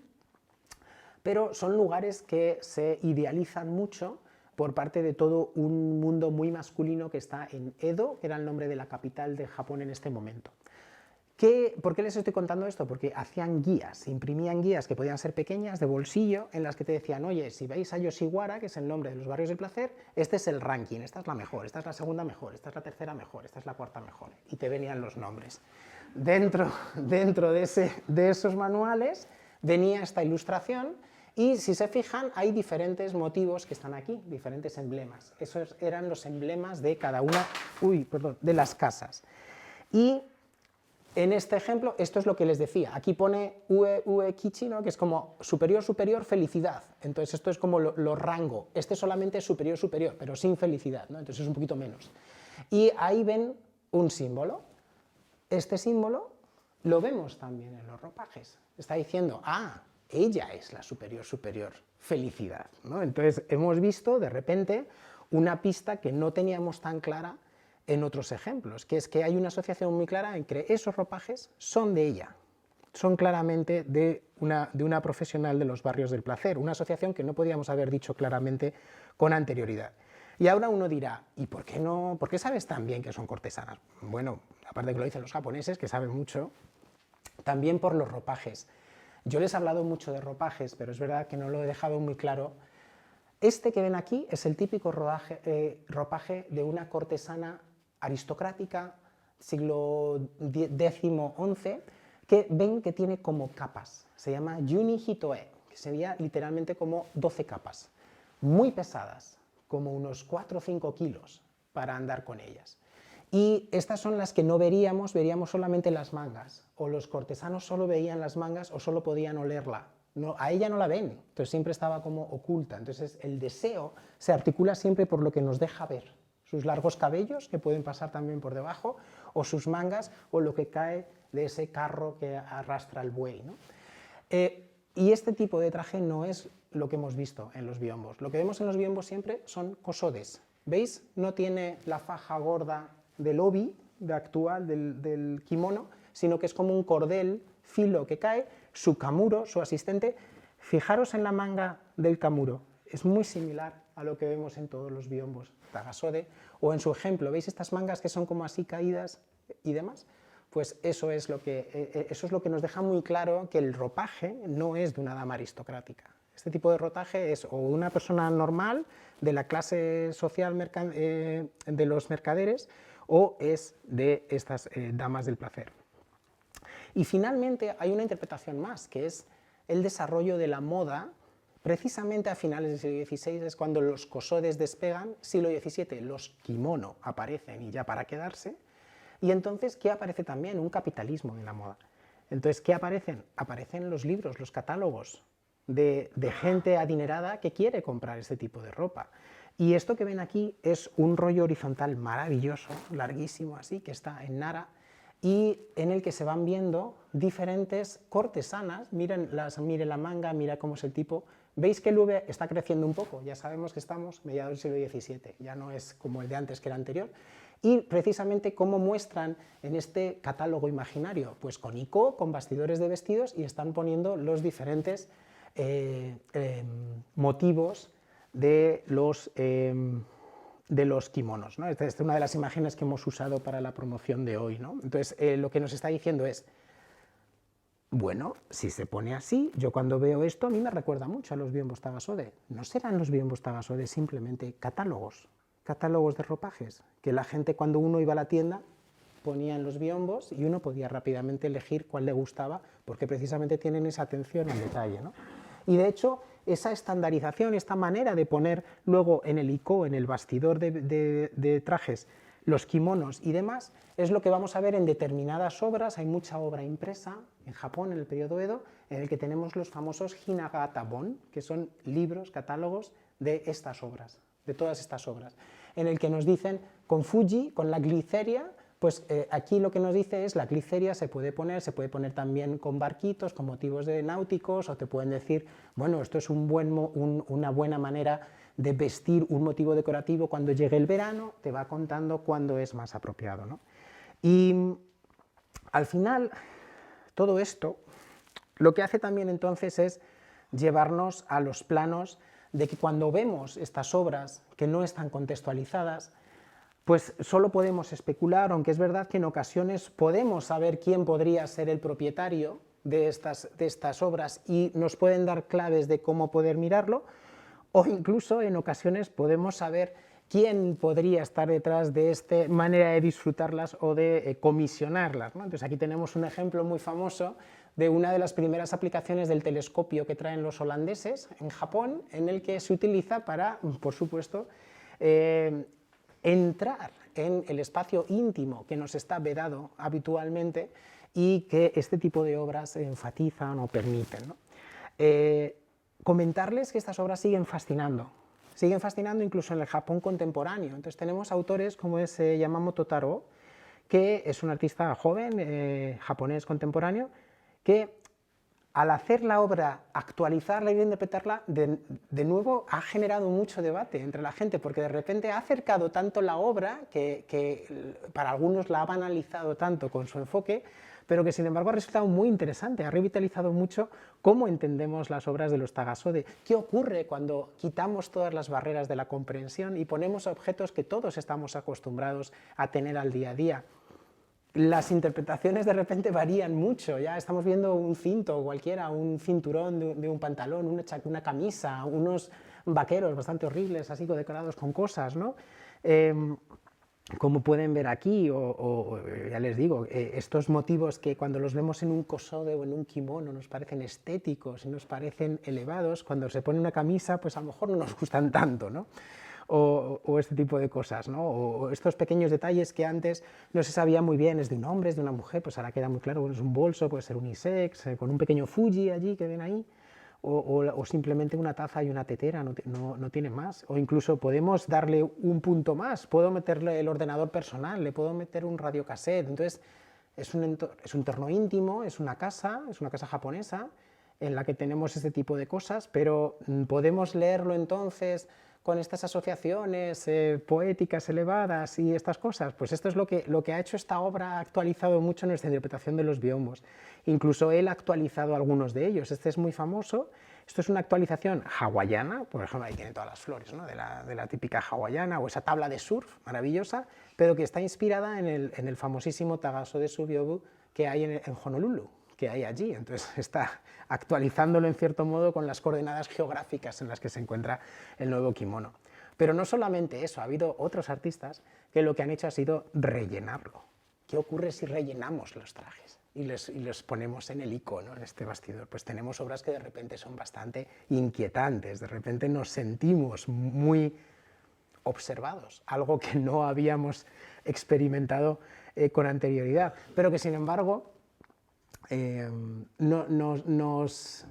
Pero son lugares que se idealizan mucho por parte de todo un mundo muy masculino que está en Edo, que era el nombre de la capital de Japón en este momento. ¿Por qué les estoy contando esto? Porque hacían guías, imprimían guías que podían ser pequeñas, de bolsillo, en las que te decían, oye, si veis a Yoshiwara, que es el nombre de los barrios del placer, este es el ranking, esta es la mejor, esta es la segunda mejor, esta es la tercera mejor, esta es la cuarta mejor, y te venían los nombres. Dentro de esos manuales venía esta ilustración, y si se fijan, hay diferentes motivos que están aquí, diferentes emblemas. Esos eran los emblemas de cada una de las casas. Y en este ejemplo, esto es lo que les decía. Aquí pone ue kichi, ¿no? Que es como superior, superior, felicidad. Entonces esto es como lo rango. Este solamente es superior, superior, pero sin felicidad, ¿no? Entonces es un poquito menos. Y ahí ven un símbolo. Este símbolo lo vemos también en los ropajes. Está diciendo, ella es la superior, superior, felicidad, ¿no? Entonces hemos visto de repente una pista que no teníamos tan clara en otros ejemplos, que es que hay una asociación muy clara entre esos ropajes son de ella, son claramente de una profesional de los barrios del placer, una asociación que no podíamos haber dicho claramente con anterioridad. Y ahora uno dirá, ¿y por qué no? ¿Por qué sabes tan bien que son cortesanas? Bueno, aparte de que lo dicen los japoneses, que saben mucho, también por los ropajes. Yo les he hablado mucho de ropajes, pero es verdad que no lo he dejado muy claro. Este que ven aquí es el típico ropaje de una cortesana aristocrática, siglo X-XI, que ven que tiene como capas. Se llama Yuni Hitoe, que sería literalmente como 12 capas, muy pesadas, como unos 4 o 5 kilos para andar con ellas. Y estas son las que no veríamos solamente las mangas, o los cortesanos solo veían las mangas o solo podían olerla. No, a ella no la ven, entonces siempre estaba como oculta. Entonces el deseo se articula siempre por lo que nos deja ver, sus largos cabellos, que pueden pasar también por debajo, o sus mangas, o lo que cae de ese carro que arrastra el buey, ¿no? Y este tipo de traje no es lo que hemos visto en los biombos. Lo que vemos en los biombos siempre son kosodes. ¿Veis? No tiene la faja gorda del obi, actual, del kimono, sino que es como un cordel filo que cae, su kamuro, su asistente. Fijaros en la manga del kamuro, es muy similar a lo que vemos en todos los biombos tagasode, o en su ejemplo, ¿veis estas mangas que son como así caídas y demás? Pues eso es lo que nos deja muy claro que el ropaje no es de una dama aristocrática. Este tipo de ropaje es o una persona normal, de la clase social de los mercaderes, o es de estas damas del placer. Y finalmente hay una interpretación más, que es el desarrollo de la moda. Precisamente a finales del siglo XVI es cuando los kosodes despegan, siglo XVII los kimono aparecen y ya para quedarse, y entonces, ¿qué aparece también? Un capitalismo en la moda. Entonces, ¿qué aparecen? Aparecen los libros, los catálogos de gente adinerada que quiere comprar este tipo de ropa. Y esto que ven aquí es un rollo horizontal maravilloso, larguísimo así, que está en Nara, y en el que se van viendo diferentes cortesanas. Miren la manga, mira cómo es el tipo. Veis que el V está creciendo un poco, ya sabemos que estamos mediados del siglo XVII, ya no es como el de antes que era anterior. Y precisamente cómo muestran en este catálogo imaginario, pues con ico, con bastidores de vestidos, y están poniendo los diferentes motivos de los kimonos, ¿no? Esta es una de las imágenes que hemos usado para la promoción de hoy, ¿no? Entonces, lo que nos está diciendo es, bueno, si se pone así, yo cuando veo esto, a mí me recuerda mucho a los biombos tagasode. ¿No serán los biombos tagasode simplemente catálogos de ropajes? Que la gente, cuando uno iba a la tienda, ponía en los biombos y uno podía rápidamente elegir cuál le gustaba, porque precisamente tienen esa atención al detalle, ¿no? Y de hecho, esa estandarización, esta manera de poner luego en el iko, en el bastidor de trajes, los kimonos y demás, es lo que vamos a ver en determinadas obras. Hay mucha obra impresa en Japón en el periodo Edo, en el que tenemos los famosos Hinagata-bon, que son libros, catálogos de estas obras, de todas estas obras, en el que nos dicen con Fuji, con la gliceria. Pues aquí lo que nos dice es la gliceria se puede poner también con barquitos, con motivos de náuticos, o te pueden decir, bueno, esto es una buena manera de vestir un motivo decorativo cuando llegue el verano, te va contando cuándo es más apropiado, ¿no? Y al final, todo esto, lo que hace también entonces es llevarnos a los planos de que cuando vemos estas obras que no están contextualizadas, pues solo podemos especular, aunque es verdad que en ocasiones podemos saber quién podría ser el propietario de estas obras y nos pueden dar claves de cómo poder mirarlo, o incluso en ocasiones podemos saber quién podría estar detrás de esta manera de disfrutarlas o de comisionarlas, ¿no? Entonces aquí tenemos un ejemplo muy famoso de una de las primeras aplicaciones del telescopio que traen los holandeses en Japón, en el que se utiliza para, por supuesto, entrar en el espacio íntimo que nos está vedado habitualmente y que este tipo de obras enfatizan o permiten, ¿no? Comentarles que estas obras siguen fascinando incluso en el Japón contemporáneo. Entonces tenemos autores como es Yamamoto Taro, que es un artista joven, japonés contemporáneo, que al hacer la obra, actualizarla y reinterpretarla, de nuevo ha generado mucho debate entre la gente, porque de repente ha acercado tanto la obra que para algunos la ha banalizado tanto con su enfoque, pero que sin embargo ha resultado muy interesante, ha revitalizado mucho cómo entendemos las obras de los Tagasode, qué ocurre cuando quitamos todas las barreras de la comprensión y ponemos objetos que todos estamos acostumbrados a tener al día a día. Las interpretaciones de repente varían mucho, ya estamos viendo un cinto cualquiera, un cinturón de un pantalón, una camisa, unos vaqueros bastante horribles, así decorados con cosas, ¿no? Como pueden ver aquí, ya les digo, estos motivos que cuando los vemos en un kosode o en un kimono nos parecen estéticos y nos parecen elevados, cuando se pone una camisa pues a lo mejor no nos gustan tanto, ¿no? O este tipo de cosas, ¿no? O estos pequeños detalles que antes no se sabía muy bien, es de un hombre, es de una mujer, pues ahora queda muy claro, bueno, es un bolso, puede ser unisex, con un pequeño Fuji allí que ven ahí, o simplemente una taza y una tetera, no tiene más. O incluso podemos darle un punto más, puedo meterle el ordenador personal, le puedo meter un radiocassette, entonces es un entorno íntimo, es una casa japonesa en la que tenemos este tipo de cosas, pero podemos leerlo entonces con estas asociaciones poéticas elevadas y estas cosas. Pues esto es lo que ha hecho esta obra, ha actualizado mucho nuestra interpretación de los biombos. Incluso él ha actualizado algunos de ellos. Este es muy famoso. Esto es una actualización hawaiana, por ejemplo, ahí tiene todas las flores, ¿no? de la típica hawaiana, o esa tabla de surf maravillosa, pero que está inspirada en el famosísimo Tagasode Subyobu que hay en Honolulu, que hay allí. Entonces está actualizándolo en cierto modo con las coordenadas geográficas en las que se encuentra el nuevo kimono. Pero no solamente eso, ha habido otros artistas que lo que han hecho ha sido rellenarlo. ¿Qué ocurre si rellenamos los trajes y los ponemos en el icono, en este bastidor? Pues tenemos obras que de repente son bastante inquietantes, de repente nos sentimos muy observados, algo que no habíamos experimentado con anterioridad, pero que sin embargo nos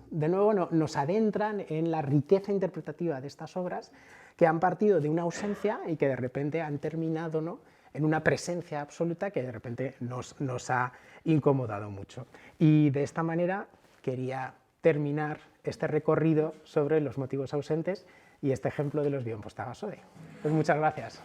adentran en la riqueza interpretativa de estas obras que han partido de una ausencia y que de repente han terminado, ¿no?, en una presencia absoluta que de repente nos ha incomodado mucho. Y de esta manera quería terminar este recorrido sobre los motivos ausentes y este ejemplo de los biombos Tagasode. Pues muchas gracias.